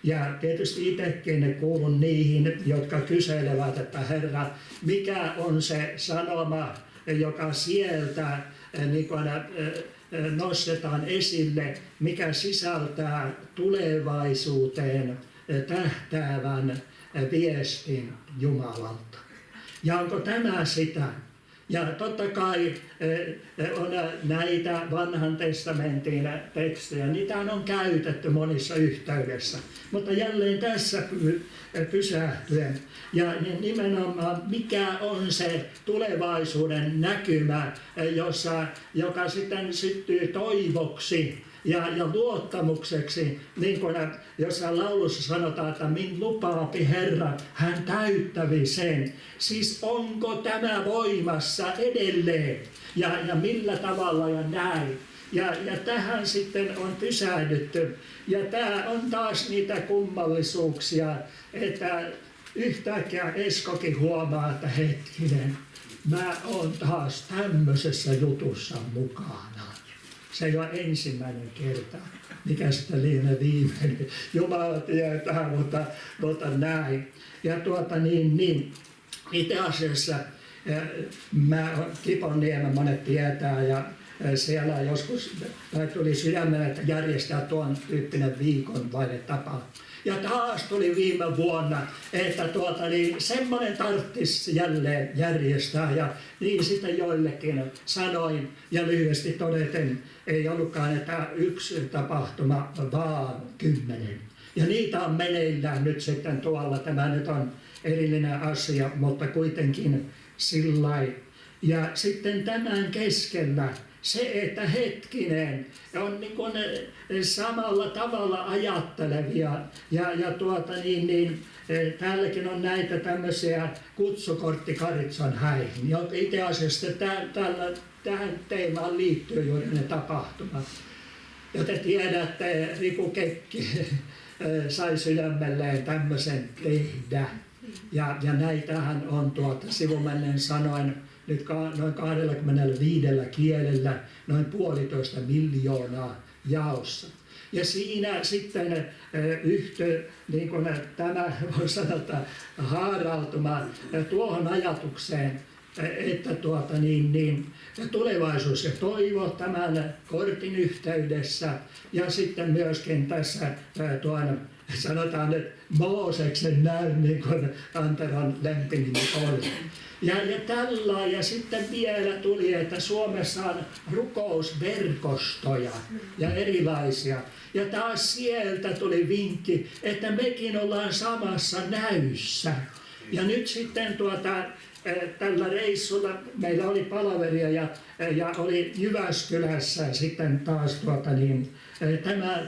Ja tietysti itsekin kuulun niihin, jotka kyselevät, että Herra, mikä on se sanoma, joka sieltä niin kuin, nostetaan esille, mikä sisältää tulevaisuuteen tähtäävän viestin Jumalalta. Ja onko tämä sitä? Ja totta kai on näitä vanhan testamentin tekstejä, niitä on käytetty monissa yhteydessä. Mutta jälleen tässä pysähtyen. Ja nimenomaan mikä on se tulevaisuuden näkymä, joka sitten syttyy toivoksi ja luottamukseksi, niin kuin jossain laulussa sanotaan, että min lupaapi Herra, hän täyttävi sen. Siis onko tämä voimassa edelleen ja millä tavalla ja näin. Ja tähän sitten on pysähdytty. Ja tämä on taas niitä kummallisuuksia, että yhtäkkiä Eskokin huomaa, että hetkinen, mä oon taas tämmöisessä jutussa mukana. Se ei ole ensimmäinen kerta, mikä sitten lienee viimeinen. Jumala tietää, mutta näin. Ja itse asiassa Kiponniemen monet tietää ja siellä joskus tuli sydämellä, että järjestää tuon tyyppinen viikon tapa. Ja taas tuli viime vuonna, että semmoinen tarvitsisi jälleen järjestää. Ja niin sitten joillekin sanoin ja lyhyesti todeten, ei ollutkaan että yksi tapahtuma, vaan 10. Ja niitä on meneillään nyt sitten tuolla. Tämä nyt on erillinen asia, mutta kuitenkin sillai. Ja sitten tämän keskellä se, että hetkinen, on niin kuin samalla tavalla ajattelevia ja täälläkin on näitä tämmöisiä kutsukortti Karitsan häihin. Ja itse asiassa tähän teemaan liittyy juuri ne tapahtumat. Ja te tiedätte, Riku Kekki sai sydämelleen tämmöisen tehdä. Ja näitähän on sivumennen sanoen nyt noin 25 kielellä noin 1,5 miljoonaa jaossa. Ja siinä sitten niin kuin tämä voi sanoa haarautuma tuohon ajatukseen, että tulevaisuus ja toivo tämän kortin yhteydessä ja sitten myöskin tässä sanotaan nyt Mooseksen näyn, niin kuin Anteron lempinimi oli. Ja tällä ja sitten vielä tuli, että Suomessa on rukousverkostoja ja erilaisia. Ja taas sieltä tuli vinkki, että mekin ollaan samassa näyssä. Ja nyt sitten tällä reissulla meillä oli palaveria ja oli Jyväskylässä sitten taas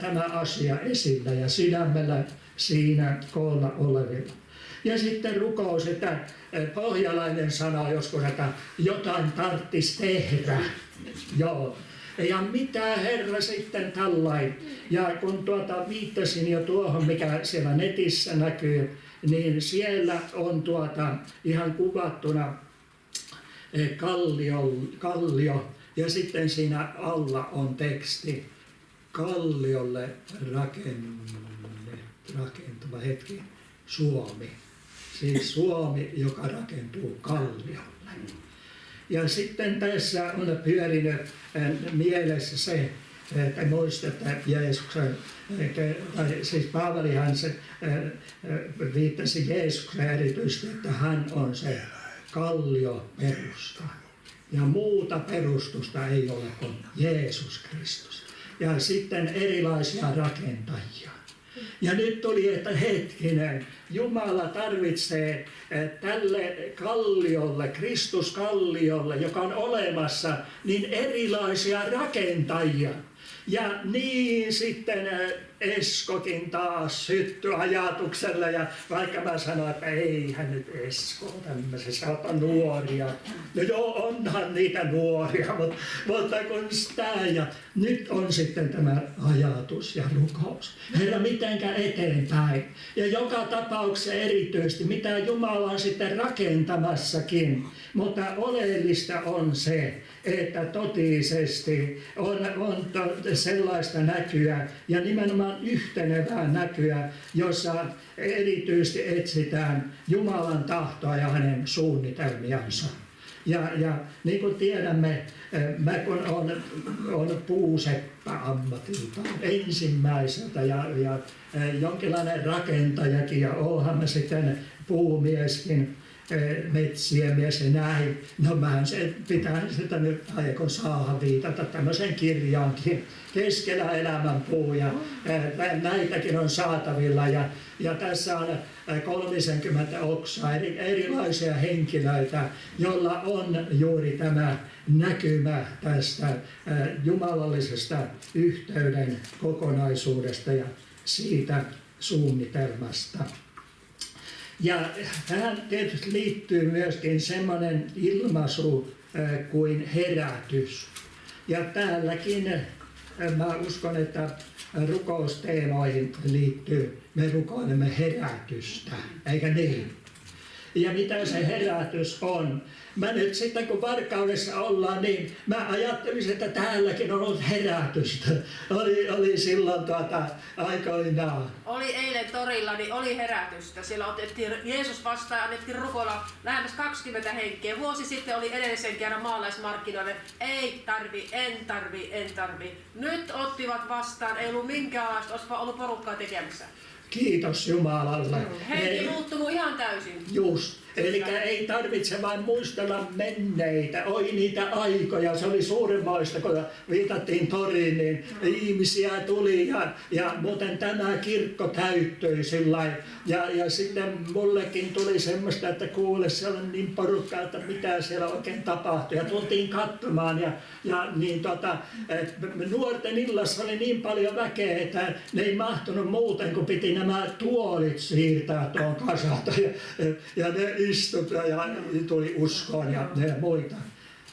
tämä asia esillä ja sydämellä siinä koolla olevilla. Ja sitten rukous, että pohjalainen sanoo joskus, että jotain tarvitsisi tehdä. Joo. Ja mitä Herra sitten tällainen. Ja kun viittasin jo tuohon, mikä siellä netissä näkyy, niin siellä on ihan kuvattuna kallio ja sitten siinä alla on teksti kalliolle rakentuva Suomi. Siis Suomi, joka rakentuu kalliolle. Ja sitten tässä on pyörinyt mielessä se, että muistatte Jeesuksen, siis Paavalihan se viittasi Jeesukseen erityisesti, että hän on se kallioperusta. Ja muuta perustusta ei ole kuin Jeesus Kristus. Ja sitten erilaisia rakentajia. Ja nyt tuli, että hetkinen, Jumala tarvitsee tälle kalliolle, Kristuskalliolle, joka on olemassa, niin erilaisia rakentajia. Ja niin sitten Eskokin taas syttyi ajatukselle, ja vaikka mä sanoin, että eihän nyt Esko tämmöisessä, on nuoria. No joo, onhan niitä nuoria, mutta kun sitä, ja nyt on sitten tämä ajatus ja rukous. Herra, mitenkä eteenpäin? Ja joka tapauksessa erityisesti, mitä Jumala on sitten rakentamassakin, mutta oleellista on se, että totisesti on sellaista näkyä ja nimenomaan yhtenevää näkyä, jossa erityisesti etsitään Jumalan tahtoa ja hänen suunnitelmiansa. Ja niin kuin tiedämme, mä kun on puuseppä ammatilta ensimmäiseltä ja jonkinlainen rakentajakin ja oonhan mä sitten puumieskin, metsien mies ja näin. No mä pitää sitä nyt aikon saada viitata tämmöisen kirjaankin. Keskellä elämän puu ja näitäkin on saatavilla ja tässä on 30 oksaa, erilaisia henkilöitä, joilla on juuri tämä näkymä tästä jumalallisesta yhteyden kokonaisuudesta ja siitä suunnitelmasta. Ja tähän tietysti liittyy myöskin semmoinen ilmaisu kuin herätys. Ja täälläkin mä uskon, että rukousteemoihin liittyy, me rukoilemme herätystä, eikä niin? Ja mitä se herätys on? Mä nyt sitten kun Varkaudessa ollaan, niin mä ajattelisin, että täälläkin on ollut herätystä. Oli silloin aikoinaan. Oli eilen torilla, niin oli herätystä. Siellä otettiin Jeesus vastaan ja annettiin rukoilla lähemmäs 20 henkeä. Vuosi sitten oli edellisen kerran maalaismarkkinoille. Ei tarvi, en tarvi. Nyt ottivat vastaan, ei ollut minkäänlaista, olisi vaan ollut porukkaa tekemässä. Kiitos Jumalalle. Henki muuttunut ihan täysin. Just. Eli ei tarvitse vain muistella menneitä, oi niitä aikoja, se oli suuremmoista, kun viitattiin toriin, niin ihmisiä tuli ja muuten tämä kirkko täyttyi sillä ja sitten mullekin tuli semmoista, että kuule, siellä on niin porukkaa, että mitä siellä oikein tapahtui ja tultiin katsomaan ja niin nuorten illassa oli niin paljon väkeä, että ne ei mahtunut muuten, kun piti nämä tuolit siirtää tuon kasalta ja ne istut ja tuli uskoon ja muita.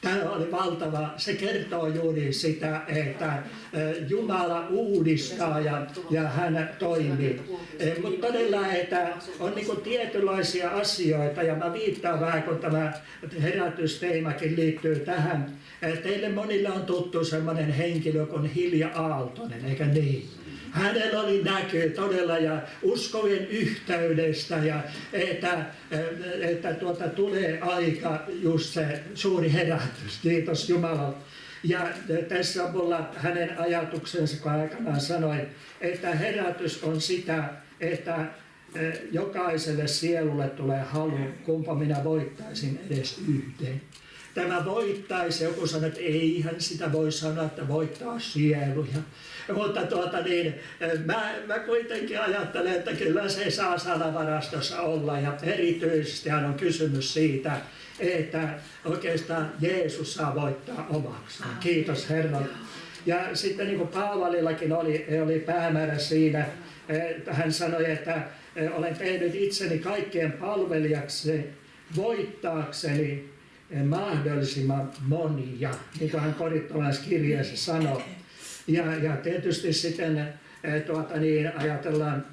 Tämä oli valtava. Se kertoo juuri sitä, että Jumala uudistaa ja hän toimii. Mutta todella, että on niin kuin tietynlaisia asioita ja mä viittaan vähän, kun tämä herätysteemakin liittyy tähän. Teille monille on tuttu sellainen henkilö kuin Hilja Aaltonen, eikä niin? Hänellä oli näky todella ja uskovien yhteydestä ja että tulee aika just se suuri herätys. Kiitos Jumalalle. Ja tässä on mulla hänen ajatuksensa, kun aikanaan sanoin, että herätys on sitä, että jokaiselle sielulle tulee halu, kumpa minä voittaisin edes yhden. Tämä voittaisi, joku sanoo, että eihän sitä voi sanoa, että voittaa sieluja. Mutta mä kuitenkin ajattelen, että kyllä se saa sanavarastossa olla ja erityisesti on kysymys siitä, että oikeastaan Jeesus saa voittaa omakseen. Kiitos Herralle. Ja sitten niin kuin Paavalillakin oli päämäärä siinä, hän sanoi, että olen tehnyt itseni kaikkien palvelijaksi voittaakseni mahdollisimman monia, niin kuin hän korintolaiskirjeessä sanoi. Ja tietysti sitten ajatellaan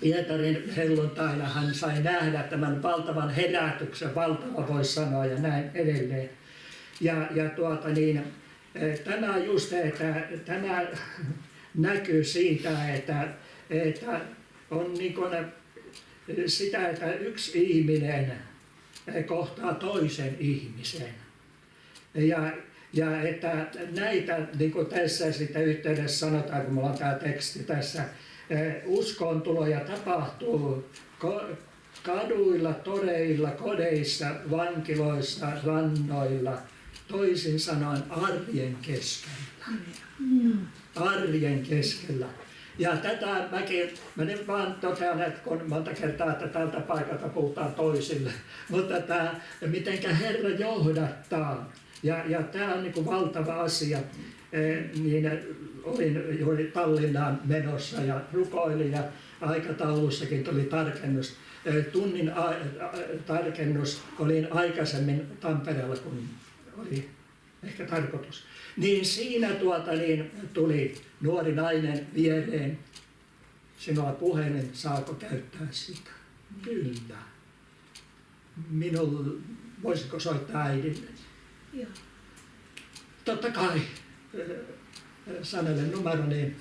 Pietarin helluntaina hän sai nähdä tämän valtavan herätyksen, valtava voisi sanoa ja näin edelleen. Tämä just, että tämä näkyy siitä, että on niin kuin sitä, että yksi ihminen kohtaa toisen ihmisen. Ja että näitä, niin kuin tässä sitä yhteydessä sanotaan, kun mulla on tämä teksti tässä, uskontuloja tapahtuu kaduilla, toreilla, kodeissa, vankiloissa, rannoilla, toisin sanoen arjen keskellä. Arjen keskellä. Ja tätä mä nyt vaan totean, että kun monta kertaa, että tältä paikalta puhutaan toisille, mutta tämä, mitenkä Herra johdattaa, ja tämä on niin kuin valtava asia, niin olin juuri Tallinnaan menossa ja rukoilin ja aikataulussakin tuli tarkennus. Tunnin tarkennus olin aikaisemmin Tampereella, kun oli ehkä tarkoitus. Niin siinä tuli nuori nainen viereen. Sinulla puhelin, saako käyttää sitä? Kyllä. Voisiko soittaa äidille? Joo. Totta kai. Sanelle numero, niin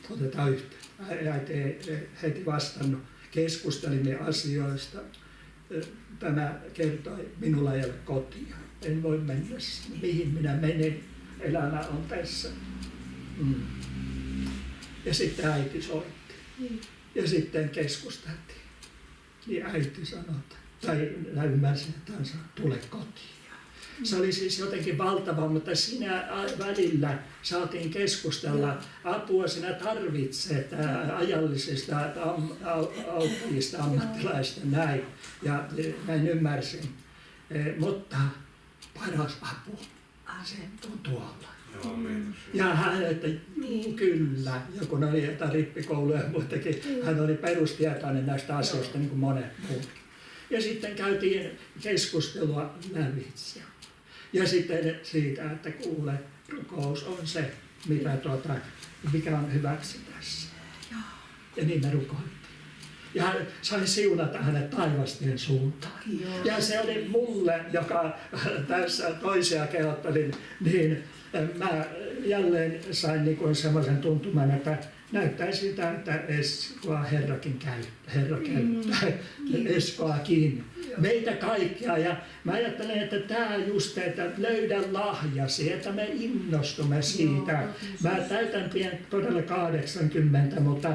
otetaan yhteen. Äiti ei heti vastannut. Keskustelimme asioista. Tämä kertoi, minulla ei ole kotia. En voi mennä sinne. Mihin minä menen? Elämä on tässä. Ja sitten äiti soitti. Ja sitten keskusteltiin. Niin äiti sanoi, tai ymmärsin, että hän sanoi, tule kotiin. Se oli siis jotenkin valtava, mutta siinä välillä saatiin keskustella. Apua sinä tarvitset ajallisista auttajista, ammattilaista, näin. Ja näin ymmärsin. Mutta paras apu on tuolla. Ja hän, että kyllä, ja kun oli jotain rippikouluja ja muitakin, hän oli perustietoinen näistä asioista niin kuin monet muutkin. Ja sitten käytiin keskustelua lävitse. Ja sitten siitä, että kuule, rukous on se, mikä on hyväksi tässä. Ja niin me rukoiltiin. Ja sain siunata hänet taivastien suuntaan. Ja se oli mulle, joka tässä toisia kehottelin, niin mä jälleen sain niin semmoisen tuntuman, että näyttää siltä, että Eskoa Herrakin Herra käyttää Eskoakin. Meitä kaikkia. Ja mä ajattelen, että tämä just, että löydä lahjasi, että me innostumme siitä. Mä täytän todella 80, mutta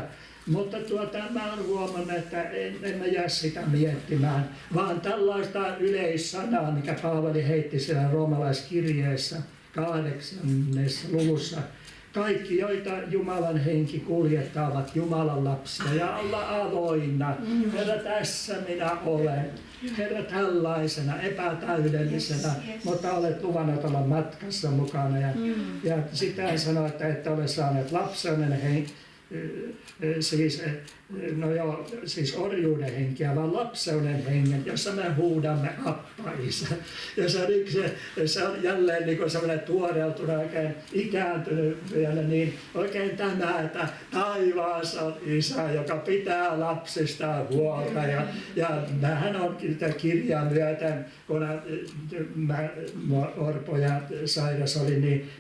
mä oon huomannut, että en mä jää sitä miettimään, vaan tällaista yleissanaa, mikä Paavali heitti siellä roomalaiskirjeessä 8. luvussa. Kaikki, joita Jumalan henki kuljettaa, ovat Jumalan lapsia ja olla avoinna. Herra, tässä minä olen. Herra, tällaisena, epätäydellisenä, mutta olet luvannut olla matkassa mukana. Ja sitten hän sanoi, että ette ole saaneet lapsenen henki. Siis orjuuden henkeä, vaan lapseuden hengen, jossa me huudamme Appa, Isä. Ja se on jälleen niin sellainen tuoreutuna, oikein ikääntynyt vielä, niin oikein tämä, että taivaassa on Isä, joka pitää lapsistaan huolta. Ja hän on kirjaa myöten, kun Orpo ja Sairas oli, niin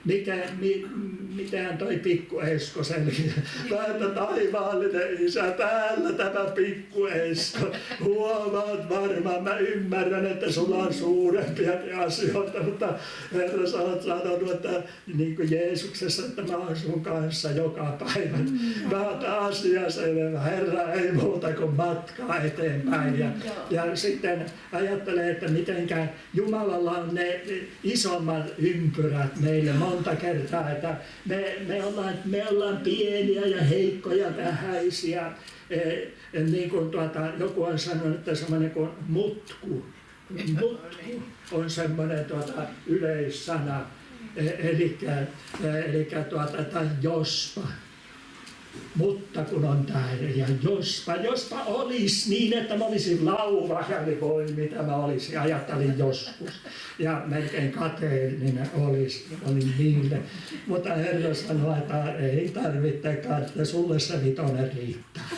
mitään toi pikku Esko selviää. Että taivaallinen Isä, täällä tämä pikku Esko. Huomaat varmaan, mä ymmärrän, että sulla on suurempia asioita, mutta Herra, sä oot sanonut, että niin kuin Jeesuksessa, että mä oon sun kanssa joka päivä. Mä oon asia selvä. Herra, ei muuta kuin matkaa eteenpäin. Ja sitten ajattelen, että mitenkä Jumalalla on ne isommat ympyrät meille monta kertaa, että me ollaan pieniä ja heikkoja, vähäisiä. Niin kuin joku on sanonut, että semmoinen kuin mutku on semmoinen yleissana, eli tai jospa. Mutta kun on tähden ja jospa olisi niin, että mä olisin lauva, niin voi mitä mä olisin, ajattelin joskus. Ja melkein kateellinen olin niille. Mutta Herra sanoi, että ei tarvitsekaan, että sulle se 5 riittää.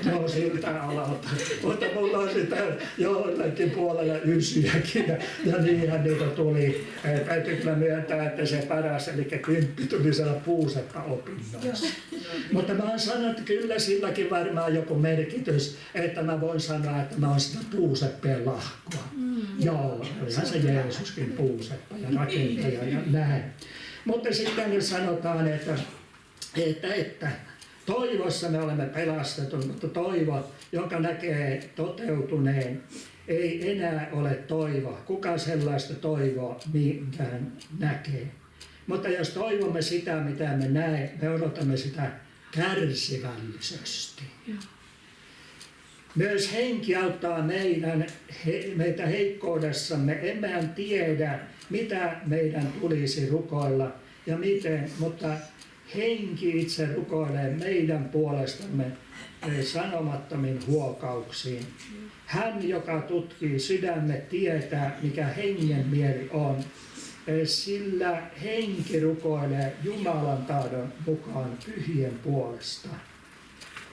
No siltä alalta. Mutta mulla on sitten joillekin puolella 9:kin ja niinhän niitä tuli. Täytyy kyllä myöntää, että se paras, eli 10 tuli siellä puuseppa-opinnoissa. Mutta mä oon sanonut, että kyllä silläkin varmaan joku merkitys, että mä voin sanoa, että mä oon sitä puuseppien lahkoa. Joo, olihan se Jeesuskin puuseppa ja rakentaja ja näin. Mutta sitten sanotaan, että toivossa me olemme pelastettu, mutta toivo, joka näkee toteutuneen, ei enää ole toivoa. Kuka sellaista toivoa minkään näkee? Mutta jos toivomme sitä, mitä me näemme, me odotamme sitä kärsivällisesti. Myös henki auttaa meitä heikkoudessamme. Emme tiedä, mitä meidän tulisi rukoilla ja miten, mutta henki itse rukoilee meidän puolestamme sanomattomin huokauksiin. Hän, joka tutkii sydämet, tietää, mikä hengen mieli on, sillä henki rukoilee Jumalan tahdon mukaan pyhien puolesta.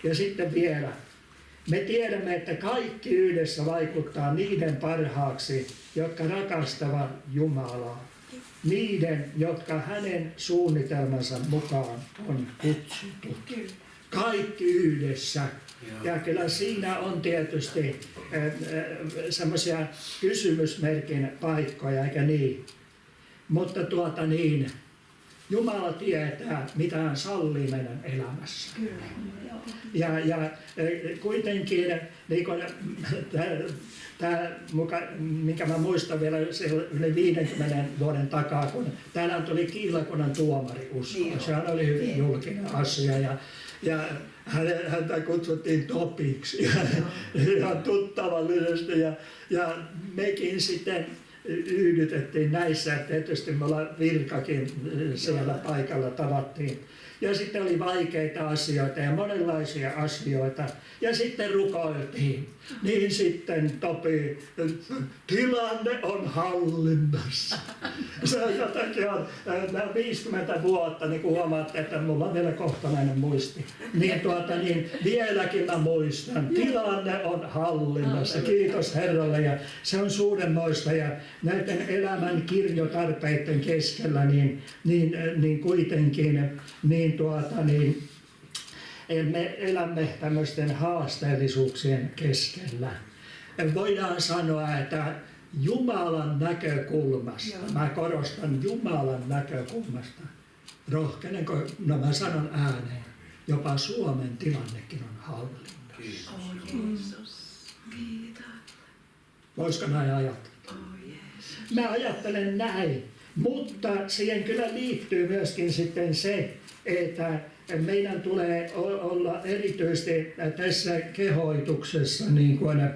Ja sitten vielä, me tiedämme, että kaikki yhdessä vaikuttaa niiden parhaaksi, jotka rakastavat Jumalaa. Niiden, jotka hänen suunnitelmansa mukaan on kutsuttu. Kaikki yhdessä. Ja kyllä siinä on tietysti semmoisia kysymysmerkin paikkoja, eikä niin? Mutta Jumala tietää, mitä hän sallii meidän elämässä. Ja kuitenkin, niin minkä mä muistan vielä yli 50 vuoden takaa, kun täällä tuli kihlakunnan tuomariusko. Sehän oli hyvin julkinen asia. Ja häntä kutsuttiin Topiksi ihan tuttavallisesti. Ja mekin sitten yhdytettiin näissä, että tietysti me ollaan virkakin siellä paikalla tavattiin. Ja sitten oli vaikeita asioita ja monenlaisia asioita. Ja sitten rukoiltiin. Niin sitten Topi, tilanne on hallinnassa. Se on jotakin, nämä 50 vuotta, niin kuin huomaatte, että mulla on vielä kohtalainen muisti. Niin vieläkin mä muistan, tilanne on hallinnassa. Kiitos Herralle. Ja se on suuremmoista ja näiden elämän kirjotarpeiden keskellä, niin kuitenkin, me elämme tämmöisten haasteellisuuksien keskellä. Voidaan sanoa, että Jumalan näkökulmasta, mä korostan Jumalan näkökulmasta, rohkenenko, mä sanon ääneen, jopa Suomen tilannekin on hallinnassa. Voisiko näin ajatella? Mä ajattelen näin, mutta siihen kyllä liittyy myöskin sitten se, että meidän tulee olla erityisesti tässä kehoituksessa niin kuin,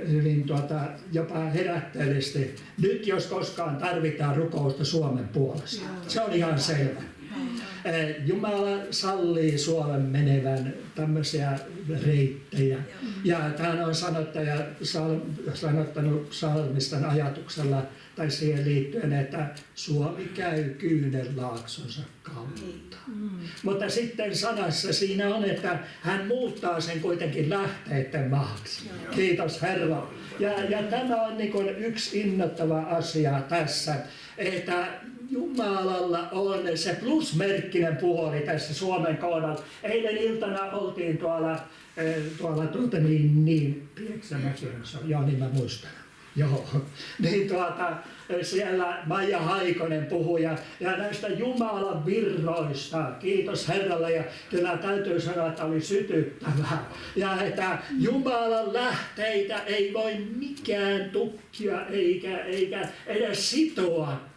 hyvin jopa herätteellisesti. Nyt jos koskaan tarvitaan rukousta Suomen puolesta. Se on ihan selvä. Jumala sallii Suomen menevän tämmöisiä reittejä. Ja hän on sanottanut psalmistan ajatuksella tai siihen liittyen, että Suomi käy kyynelaaksonsa kautta. Mutta sitten sanassa siinä on, että hän muuttaa sen kuitenkin lähteiden maaksi. Kiitos Herra. Ja tämä on niin kuin yksi innoittava asia tässä, että Jumalalla on se plusmerkkinen puoli tässä Suomen kohdalla. Eilen iltana oltiin tuolla Pieksämäki, joo niin mä muistan. Joo, niin siellä Maija Haikonen puhui ja näistä Jumalan virroista, kiitos Herralle, ja kyllä täytyy sanoa, että oli sytyttävää. Ja että Jumalan lähteitä ei voi mikään tukkia eikä edes sitoa.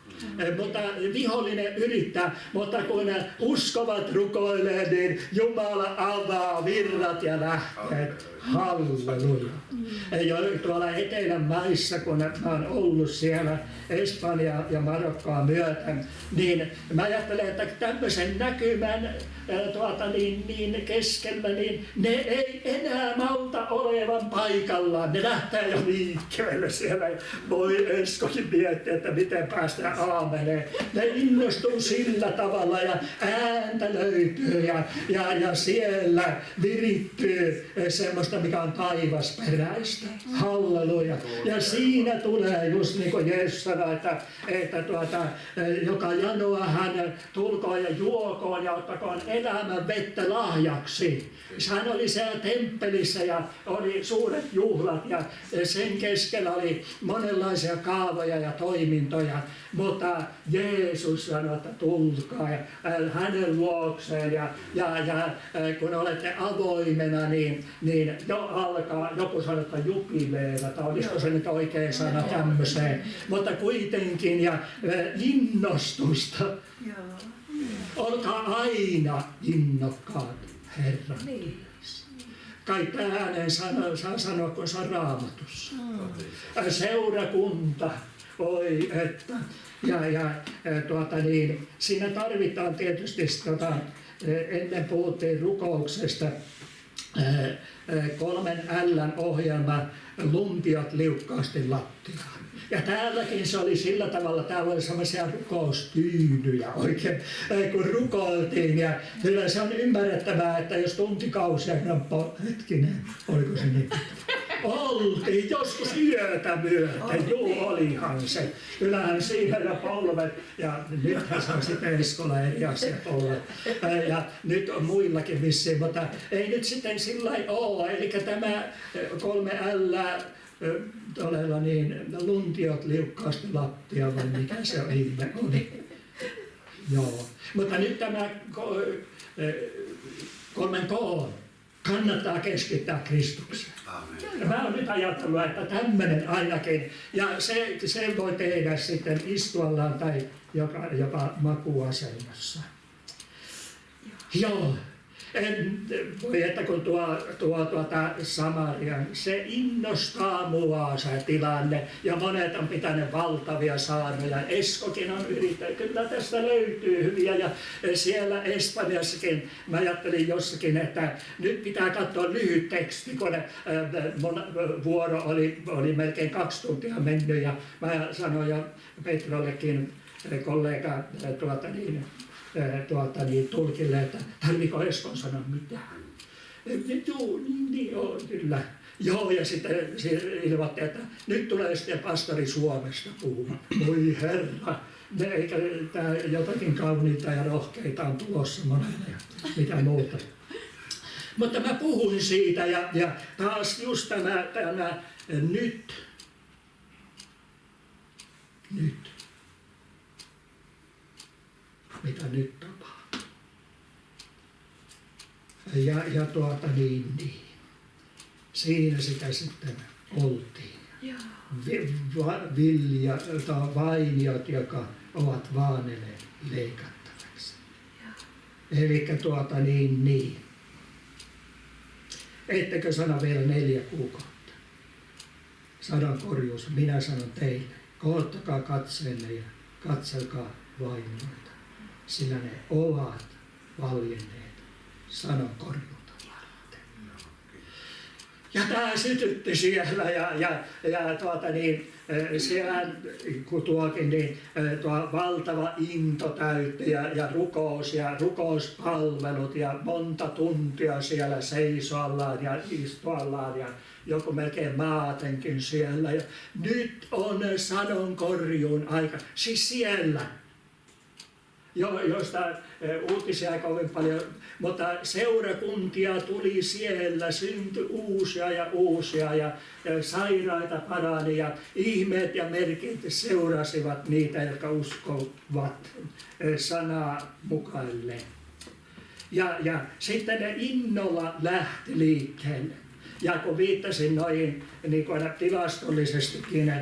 Mutta vihollinen yrittää, mutta kun uskovat rukoilee, niin Jumala avaa virrat ja lähteet. Halleluja. Tuolla etelän maissa, kun mä oon ollut siellä Espanjaa ja Marokkoa myöten, niin mä ajattelen, että tämmöisen näkymän keskellä, niin ne ei enää malta olevan paikallaan. Ne lähtee jo liikkeelle siellä. Voi Eskokin miettiä, että miten päästään aameleen. Ne innostuu sillä tavalla ja ääntä löytyy ja siellä virittyy semmoista, mikä on taivasperäistä. Halleluja. Ja siinä tulee just niin kuin Jeesus sanoi, että joka janoaa hän tulkoon ja juokoon ja ottakoon elämän vettä lahjaksi. Hän oli siellä temppelissä ja oli suuret juhlat ja sen keskellä oli monenlaisia kaavoja ja toimintoja, mutta Jeesus sanoi, että tulkaa ja hänen luokseen ja kun olette avoimena, niin jo alkaa, joku sanoo, että jubileilla, tai olisiko se nyt oikein sana tämmöiseen, mutta kuitenkin ja innostusta. Olkaa aina innokkaat Herran Niin. kai tämä ääneen saa sanoa, kun se on Raamatussa. Seurakunta, oi että. Siinä tarvitaan tietysti, ennen puhuttiin rukouksesta, 3 L:n ohjelma, lumpiot liukkaasti lattiaan. Ja täälläkin se oli sillä tavalla, täällä oli sellaisia rukoustyynyjä oikein, kun rukoiltiin. Ja kyllä se on ymmärrettävää, että jos tuntikausia, hetkinen, oliko se niin? Oltiin joskus yötä myöten, juu olihan se. Kyllähän siinä ja polvet, ja nythän se on sitten Eskola eri asia polvet. Ja nyt on muillakin vissiin, mutta ei nyt sitten sillä lailla ole. Eli tämä 3 L, todella niin, luntiot liukkaasti lattia, vai mikä se on, ihme oli. Joo. Mutta nyt tämä 3 K kannattaa keskittää Kristukseen. Ja mä oon nyt ajatellut, että tämmöinen ainakin, ja se voi tehdä sitten istuallaan tai jopa makuasennossa. Joo. Voi että kun Samarian, se innostaa mua se tilanne, ja monet on pitänyt valtavia saarnoja. Eskokin on yrittänyt, kyllä tästä löytyy hyviä, ja siellä Espanjassakin mä ajattelin jossakin, että nyt pitää katsoa lyhyt teksti, kun mun vuoro oli melkein 2 tuntia mennyt, ja mä sanoin jo Petrollekin kollega tulkille, että tarviiko Eskon sanoa mitään. Joo, niin joo, kyllä. Joo, ja sitten ilmoitti, että nyt tulee sitten pastori Suomesta puhumaan. Voi herra, eikä tämä jotakin kauniita ja rohkeita on tulossa monelle ja mitä muuta. Mutta mä puhuin siitä ja taas just tämä nyt. Mitä nyt tapahtuu. Ja siinä sitä sitten oltiin. Vainiot, jotka ovat vaanelle leikattavaksi. Elikkä ettekö sano vielä 4 kuukautta? Sadon korjuus, minä sanon teille, kohottakaa katseenne ja katselkaa vainioita, sillä ne ovat valjenneet sanon korjuuta varten. Ja tämä sytytti siellä siellä kun tuokin tuo valtava into täytti ja rukouspalvelut ja monta tuntia siellä seisoallaan ja istuallaan ja joku melkein maatenkin siellä. Ja nyt on sadonkorjuun aika, siis siellä. Joista uutisia ei kovin paljon, mutta seurakuntia tuli siellä, syntyi uusia ja sairaita parani ja ihmeet ja merkit seurasivat niitä, jotka uskovat sanaa mukailleen. Ja sitten ne innolla lähti liikkeelle. Ja kun viittasin noihin niin kuin tilastollisestikin,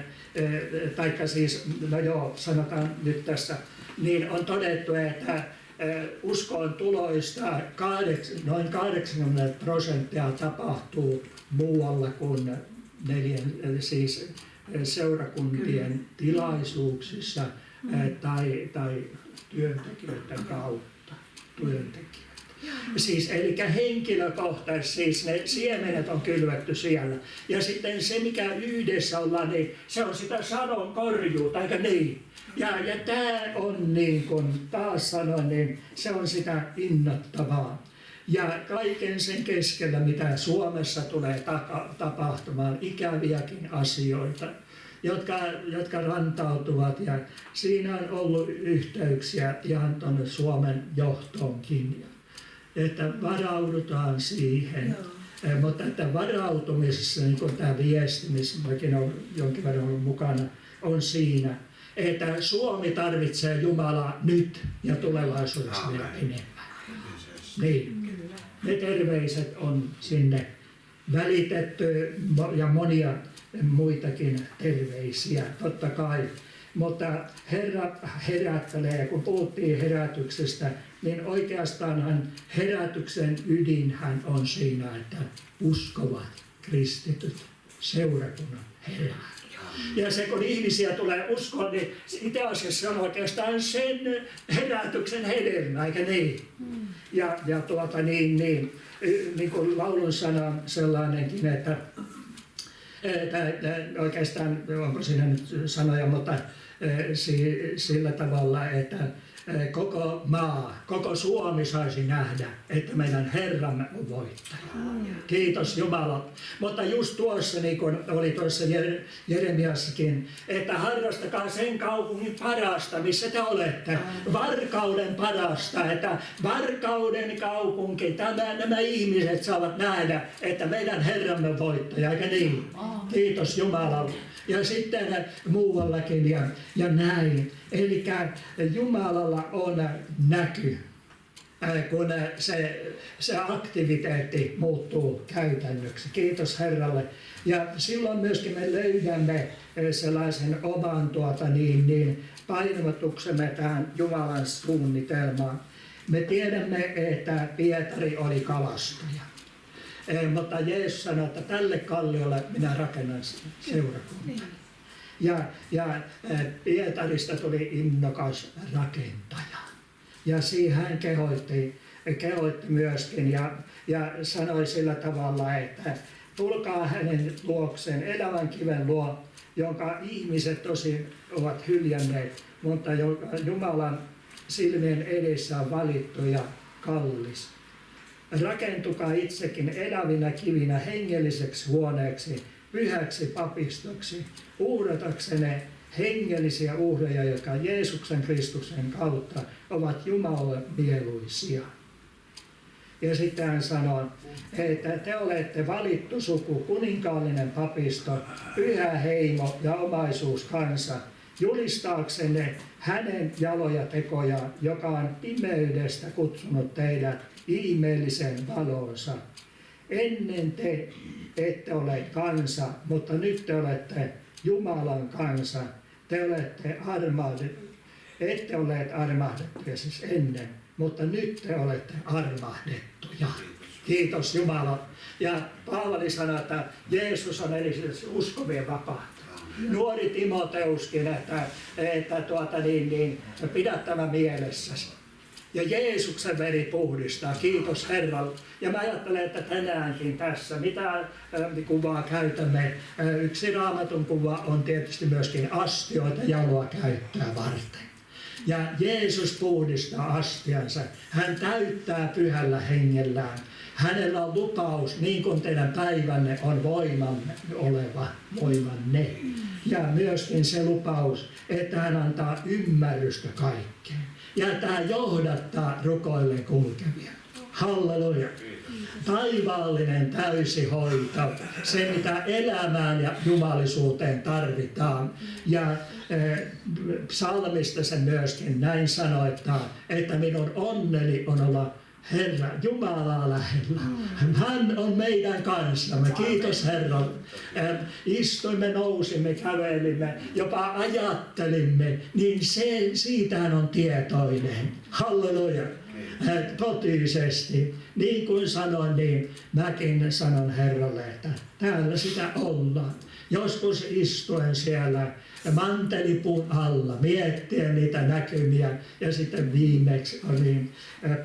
taikka siis, no joo, sanotaan nyt tässä, niin on todettu, että uskon tuloista noin 80% tapahtuu muualla kuin seurakuntien tilaisuuksissa tai työntekijöiden kautta. Siis, eli henkilökohtaisesti, siis ne siemenet on kylvetty siellä. Ja sitten se, mikä yhdessä ollaan, niin se on sitä sadonkorjuuta, eikö niin? Ja tämä on niin kuin taas sanoin, niin se on sitä innoittavaa. Ja kaiken sen keskellä, mitä Suomessa tulee tapahtumaan, ikäviäkin asioita, jotka rantautuvat. Ja siinä on ollut yhteyksiä ihan tuonne Suomen johtoonkin. Että varaudutaan siihen. Mutta että varautumisessa, niin kuin tämä viesti, missä mäkin olen jonkin verran ollut mukana, on siinä, että Suomi tarvitsee Jumalaa nyt ja tulevaisuudessa vielä enemmän. Niin. Ne terveiset on sinne välitetty ja monia muitakin terveisiä, totta kai. Mutta Herra herättelee, kun puhuttiin herätyksestä, niin oikeastaanhan herätyksen ydinhän on siinä, että uskovat kristityt seurakunnan herää. Ja se kun ihmisiä tulee uskoon, niin itse asiassa on oikeastaan sen herätyksen hedelmä, eikä niin? Ja niin kuin laulun sana sellainenkin, että oikeastaan, onko siinä nyt sanoja, mutta sillä tavalla, että koko maa, koko Suomi saisi nähdä, että meidän Herramme on voittaja. Kiitos Jumala. Mutta just tuossa, niin kuin oli tuossa Jeremiassakin, että harrastakaa sen kaupungin parasta, missä te olette. Varkauden parasta, että Varkauden kaupunki, nämä ihmiset saavat nähdä, että meidän Herramme on voittaja, eikä niin? Kiitos Jumala. Ja sitten muuallakin ja näin. Eli Jumalalla on näky, kun se aktiviteetti muuttuu käytännöksi. Kiitos Herralle. Ja silloin myöskin me löydämme sellaisen oman painotuksemme tähän Jumalan suunnitelmaan. Me tiedämme, että Pietari oli kalastaja. Mutta Jeesus sanoi, että tälle kalliolle minä rakennan seurakuntaa. Ja Pietarista tuli innokas rakentaja. Ja siihen hän kehoitti myöskin ja sanoi sillä tavalla, että tulkaa hänen luokseen elävän kiven luo, jonka ihmiset tosin ovat hyljänneet, mutta Jumalan silmien edessä on valittu ja kallis. Rakentukaa itsekin elävinä kivinä hengelliseksi huoneeksi, pyhäksi papistoksi, uhrataksenne hengellisiä uhreja, jotka Jeesuksen Kristuksen kautta ovat Jumalalle mieluisia. Ja sitten hän sanoo, että te olette valittu suku, kuninkaallinen papisto, pyhä heimo ja omaisuuskansa, julistaaksenne hänen jaloja tekoja, joka on pimeydestä kutsunut teidät ihmeelliseen valonsa. Ennen te ette ole kansa, mutta nyt te olette Jumalan kansa. Te olette ette olleet armahdettuja siis ennen, mutta nyt te olette armahdettuja. Kiitos Jumala. Ja Paavali sanoi, että Jeesus on eli uskovien vapahtaja. Nuori Timoteuskin, että pidä tämä mielessäsi. Ja Jeesuksen veri puhdistaa, kiitos Herralle. Ja mä ajattelen, että tänäänkin tässä, mitä kuvaa käytämme, yksi Raamatun kuva on tietysti myöskin astioita jaloa käyttää varten. Ja Jeesus puhdistaa astiansa, hän täyttää pyhällä hengellään. Hänellä on lupaus, niin kuin teidän päivänne on voimanne. Ja myöskin se lupaus, että hän antaa ymmärrystä kaikkeen. Ja että hän johdattaa rukoilleen kulkevia. Halleluja. Taivaallinen täysi hoito, se mitä elämään ja jumalisuuteen tarvitaan. Ja psalmista se myöskin näin sanoittaa, että minun onneni on olla Herra, Jumalaa lähellä. Hän on meidän kanssamme. Kiitos Herralle. Istuimme, nousimme, kävelimme, jopa ajattelimme, niin siitä hän on tietoinen. Halleluja. Totisesti. Niin kuin sanoin, niin mäkin sanon Herralle, että täällä sitä ollaan. Joskus istuen siellä mantelipuun alla, miettien niitä näkymiä ja sitten viimeksi olin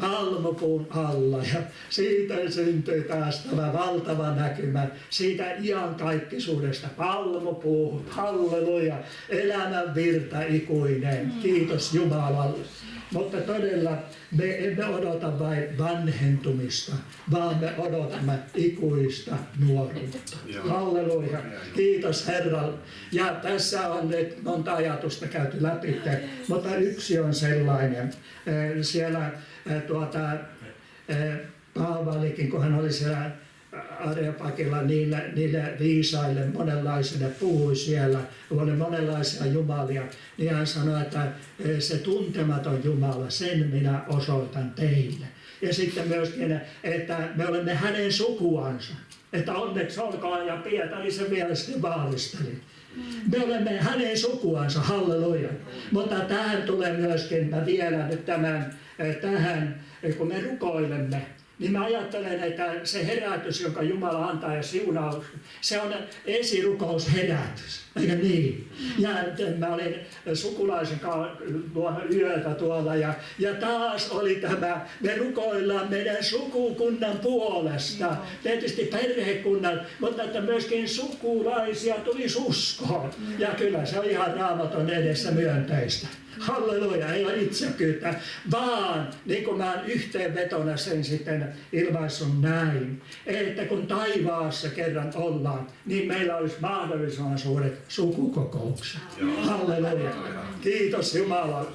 palmupuun alla ja siitä syntyi taas tämä valtava näkymä siitä iankaikkisuudesta. Palmupuu, halleluja, elämän virta ikuinen, kiitos Jumalalle. Mutta todella me emme odota vain vanhentumista, vaan me odotamme ikuista nuoruutta. Halleluja. Kiitos Herralle. Ja tässä on nyt monta ajatusta käyty läpi, mutta yksi on sellainen. Siellä Paavalikin, kun hän oli siellä Areopagilla niille viisaille, monenlaisille puhui siellä, oli monenlaisia jumalia, niin hän sanoi, että se tuntematon Jumala, sen minä osoitan teille. Ja sitten myöskin, että me olemme hänen sukuansa, että onneksi olkoon, ja Pietari sen mielestäni vaalisteli. Me olemme hänen sukuansa, halleluja. Mutta tähän tulee myöskin, mä vielä nyt tämän tähän, kun me rukoilemme, niin mä ajattelen, että se herätys, jonka Jumala antaa ja siunaus, se on esirukousherätys, eikö niin? Ja mä olin sukulaisen luona yötä tuolla ja taas oli tämä, me rukoillaan meidän sukukunnan puolesta, tietysti perhekunnan, mutta että myöskin sukulaisia tulisi uskoon. Ja kyllä se on ihan Raamatun edessä myönteistä. Halleluja, ei ole itsekyyttä, vaan niin kuin mä oon yhteenvetona sen sitten ilmaisun näin, että kun taivaassa kerran ollaan, niin meillä olisi mahdollisimman suuret sukukokoukset. Halleluja. Kiitos Jumala.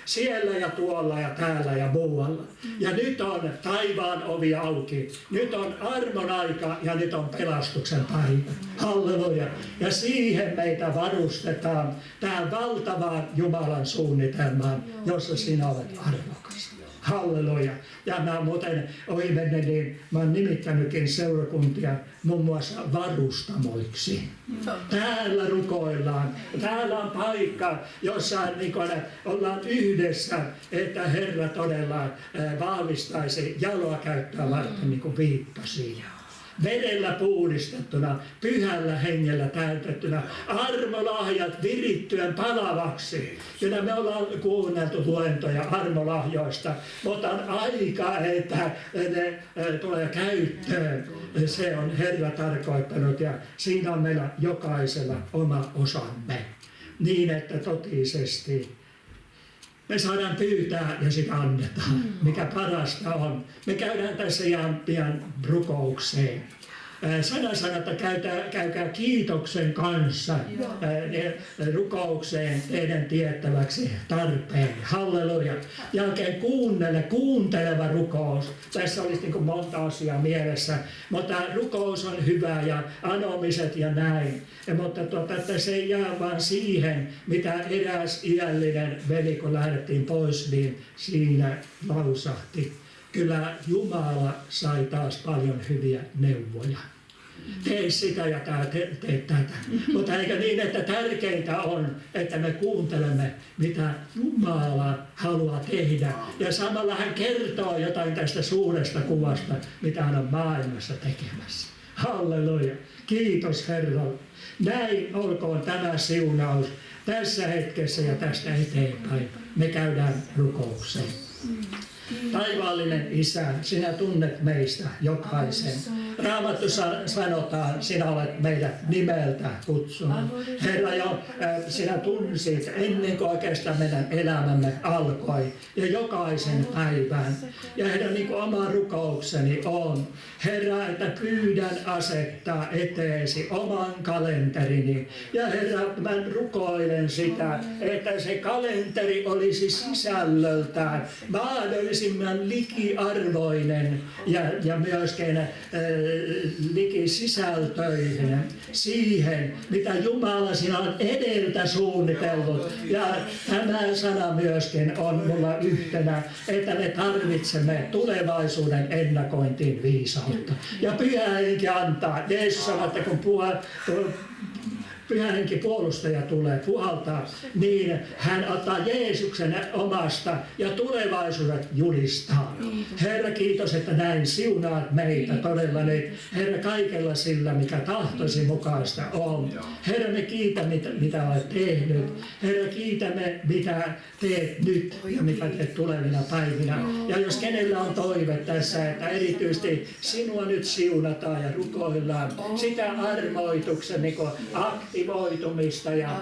Siellä ja tuolla ja täällä ja muualla. Ja nyt on taivaan ovi auki. Nyt on armon aika ja nyt on pelastuksen päivä. Halleluja. Ja siihen meitä varustetaan tähän valtavaan Jumalan suunnitelmaan, jossa sinä olet arvokas. Halleluja. Ja mä muuten ohi menne, niin mä oon nimittänytkin seurakuntia muun muassa varustamoiksi. Täällä rukoillaan. Täällä on paikka, jossa niin ollaan yhdessä, että Herra todella vahvistaisi jaloa käyttöä varten, niin kuin viittasi. Verellä puhdistettuna, pyhällä hengellä täytettynä, armolahjat virittyen palavaksi. Kyllä me ollaan kuunneltu luentoja armolahjoista, mutta on aika, että ne tulee käyttöön. Se on Herra tarkoittanut ja siinä on meillä jokaisella oma osamme. Niin, että totisesti me saadaan pyytää ja sitä annetaan, mikä parasta on. Me käydään tässä ihan pian rukoukseen. Sanat, että käykää kiitoksen kanssa rukoukseen teidän tiettäväksi tarpeen. Halleluja. Ja oikein kuunteleva rukous. Tässä olisi niin kuin monta asiaa mielessä, mutta rukous on hyvä ja anomiset ja näin. Mutta että se ei jää vaan siihen, mitä eräs iällinen veli, kun lähdettiin pois, niin siinä lausahti. Kyllä Jumala sai taas paljon hyviä neuvoja. Tee sitä ja tee tätä. Mutta eikö niin, että tärkeintä on, että me kuuntelemme, mitä Jumala haluaa tehdä. Ja samalla hän kertoo jotain tästä suuresta kuvasta, mitä hän on maailmassa tekemässä. Halleluja. Kiitos Herralle. Näin olkoon tämä siunaus tässä hetkessä ja tästä eteenpäin. Me käydään rukoukseen. Taivaallinen Isä, sinä tunnet meistä jokaisen. Raamattu sanotaan, sinä olet meidät nimeltä kutsunut. Herra, jo sinä tunsit ennen kuin oikeastaan meidän elämämme alkoi ja jokaisen päivän. Ja Herra, niin kuin oma rukoukseni on, Herra, että pyydän asettaa eteesi oman kalenterini. Ja Herra, mä rukoilen sitä, että se kalenteri olisi sisällöltään mahdollisimman likiarvoinen ja myöskin likisisältöinen siihen, mitä Jumala sinä on edeltä suunnitellut. Ja tämä sana myöskin on mulla yhtenä, että me tarvitsemme tulevaisuuden ennakointiin viisautta. Ja Pyhä Henki antaa. Jeesus sanoi, että kun Pyhä Henki puolustaja tulee puhaltaa, niin hän ottaa Jeesuksen omasta ja tulevaisuudet julistaa. Herra, kiitos, että näin siunaat meitä todella nyt. Herra, kaikella sillä, mikä tahtoisi mukaista on. Herra, me kiitämme, mitä olet tehnyt. Herra, kiitämme, mitä teet nyt ja mitä teet tulevina päivinä. Ja jos kenellä on toive tässä, että erityisesti sinua nyt siunataan ja rukoillaan sitä armoituksen niin aktivoitumista ja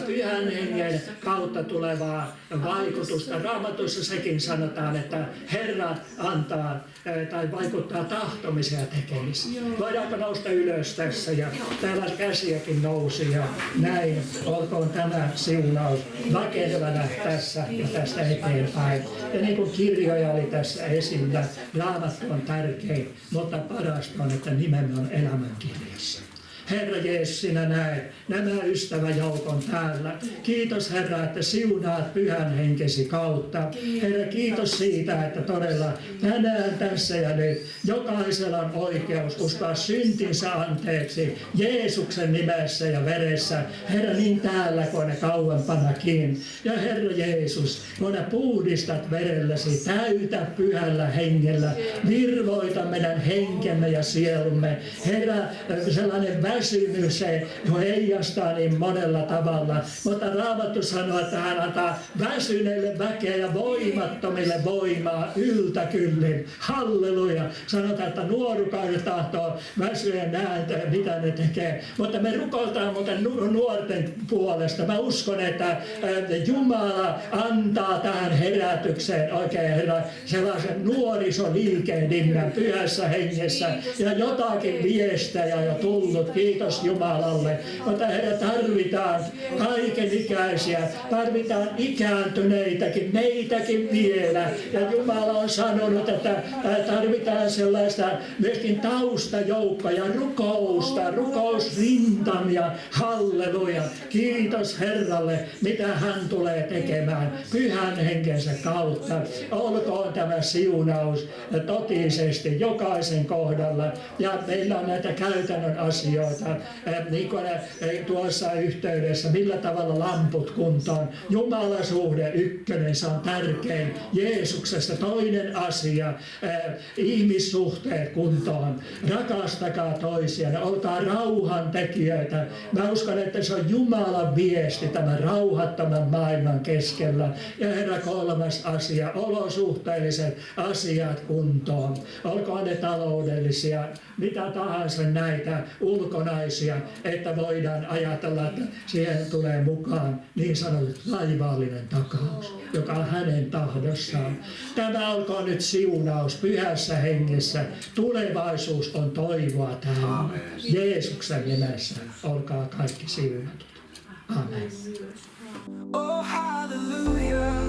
Pyhän Hengen kautta tulevaa vaikutusta. Raamatussa sekin sanotaan, että Herra antaa tai vaikuttaa tahtomiseen ja tekemiseen. Voidaanko nousta ylös tässä ja täällä käsiäkin nousi ja näin olkoon tämä siunaus väkevänä tässä ja tästä eteenpäin. Ja niin kuin kirjoja oli tässä esillä, Raamattu on tärkein, mutta parasta on, että nimemme on elämänkirjassa. Herra Jeesus, sinä näet nämä ystäväjoukon täällä. Kiitos Herra, että siunaat pyhän henkesi kautta. Herra, kiitos siitä, että todella tänään tässä ja nyt jokaisella on oikeus uskoa syntinsä anteeksi Jeesuksen nimessä ja veressä. Herra, niin täällä kuin ne kauempanakin. Ja Herra Jeesus, kun ne puhdistat verelläsi, täytä pyhällä hengellä, virvoita meidän henkemme ja sielumme. Herra, sellainen väsymys, se heijastaa niin monella tavalla, mutta Raamattu sanoo, että hän antaa väsyneille väkeä ja voimattomille voimaa yltäkyllin. Halleluja! Sanotaan, että nuorukaiset tahtoo väsyä näitä, mitä ne tekee. Mutta me rukoiltaan muuten nuorten puolesta. Mä uskon, että Jumala antaa tähän herätykseen oikein Herra sellaisen nuorisoliikehdinnän pyhässä hengessä. Ja jotakin viestejä on jo tullut. Kiitos Jumalalle. Mutta Herra, tarvitaan kaikenikäisiä. Tarvitaan ikääntyneitäkin, meitäkin vielä. Ja Jumala on sanonut, että tarvitaan sellaista myöskin taustajoukkoja, rukousta, rukousrintamia. Halleluja. Kiitos Herralle, mitä hän tulee tekemään pyhän henkensä kautta. Olkoon tämä siunaus totisesti jokaisen kohdalla. Ja meillä on näitä käytännön asioita, niin kuin tuossa yhteydessä, millä tavalla lamput kuntoon. Jumalasuhde ykkönen, se on tärkein. Jeesuksesta toinen asia, ihmissuhteet kuntoon. Rakastakaa toisiaan, olkaa rauhan tekijöitä. Mä uskon, että se on Jumalan viesti tämän rauhattoman maailman keskellä. Ja Herra, kolmas asia, olosuhteelliset asiat kuntoon. Olkoon ne taloudellisia, mitä tahansa näitä ulkonaisia, että voidaan ajatella, että siihen tulee mukaan niin sanottu taivaallinen takaus, joka on hänen tahdossaan. Tämä olkoon nyt siunaus pyhässä hengessä. Tulevaisuus on toivoa tähän. Jeesuksen nimessä olkaa kaikki siunatut. Amen. Oh, hallelujah.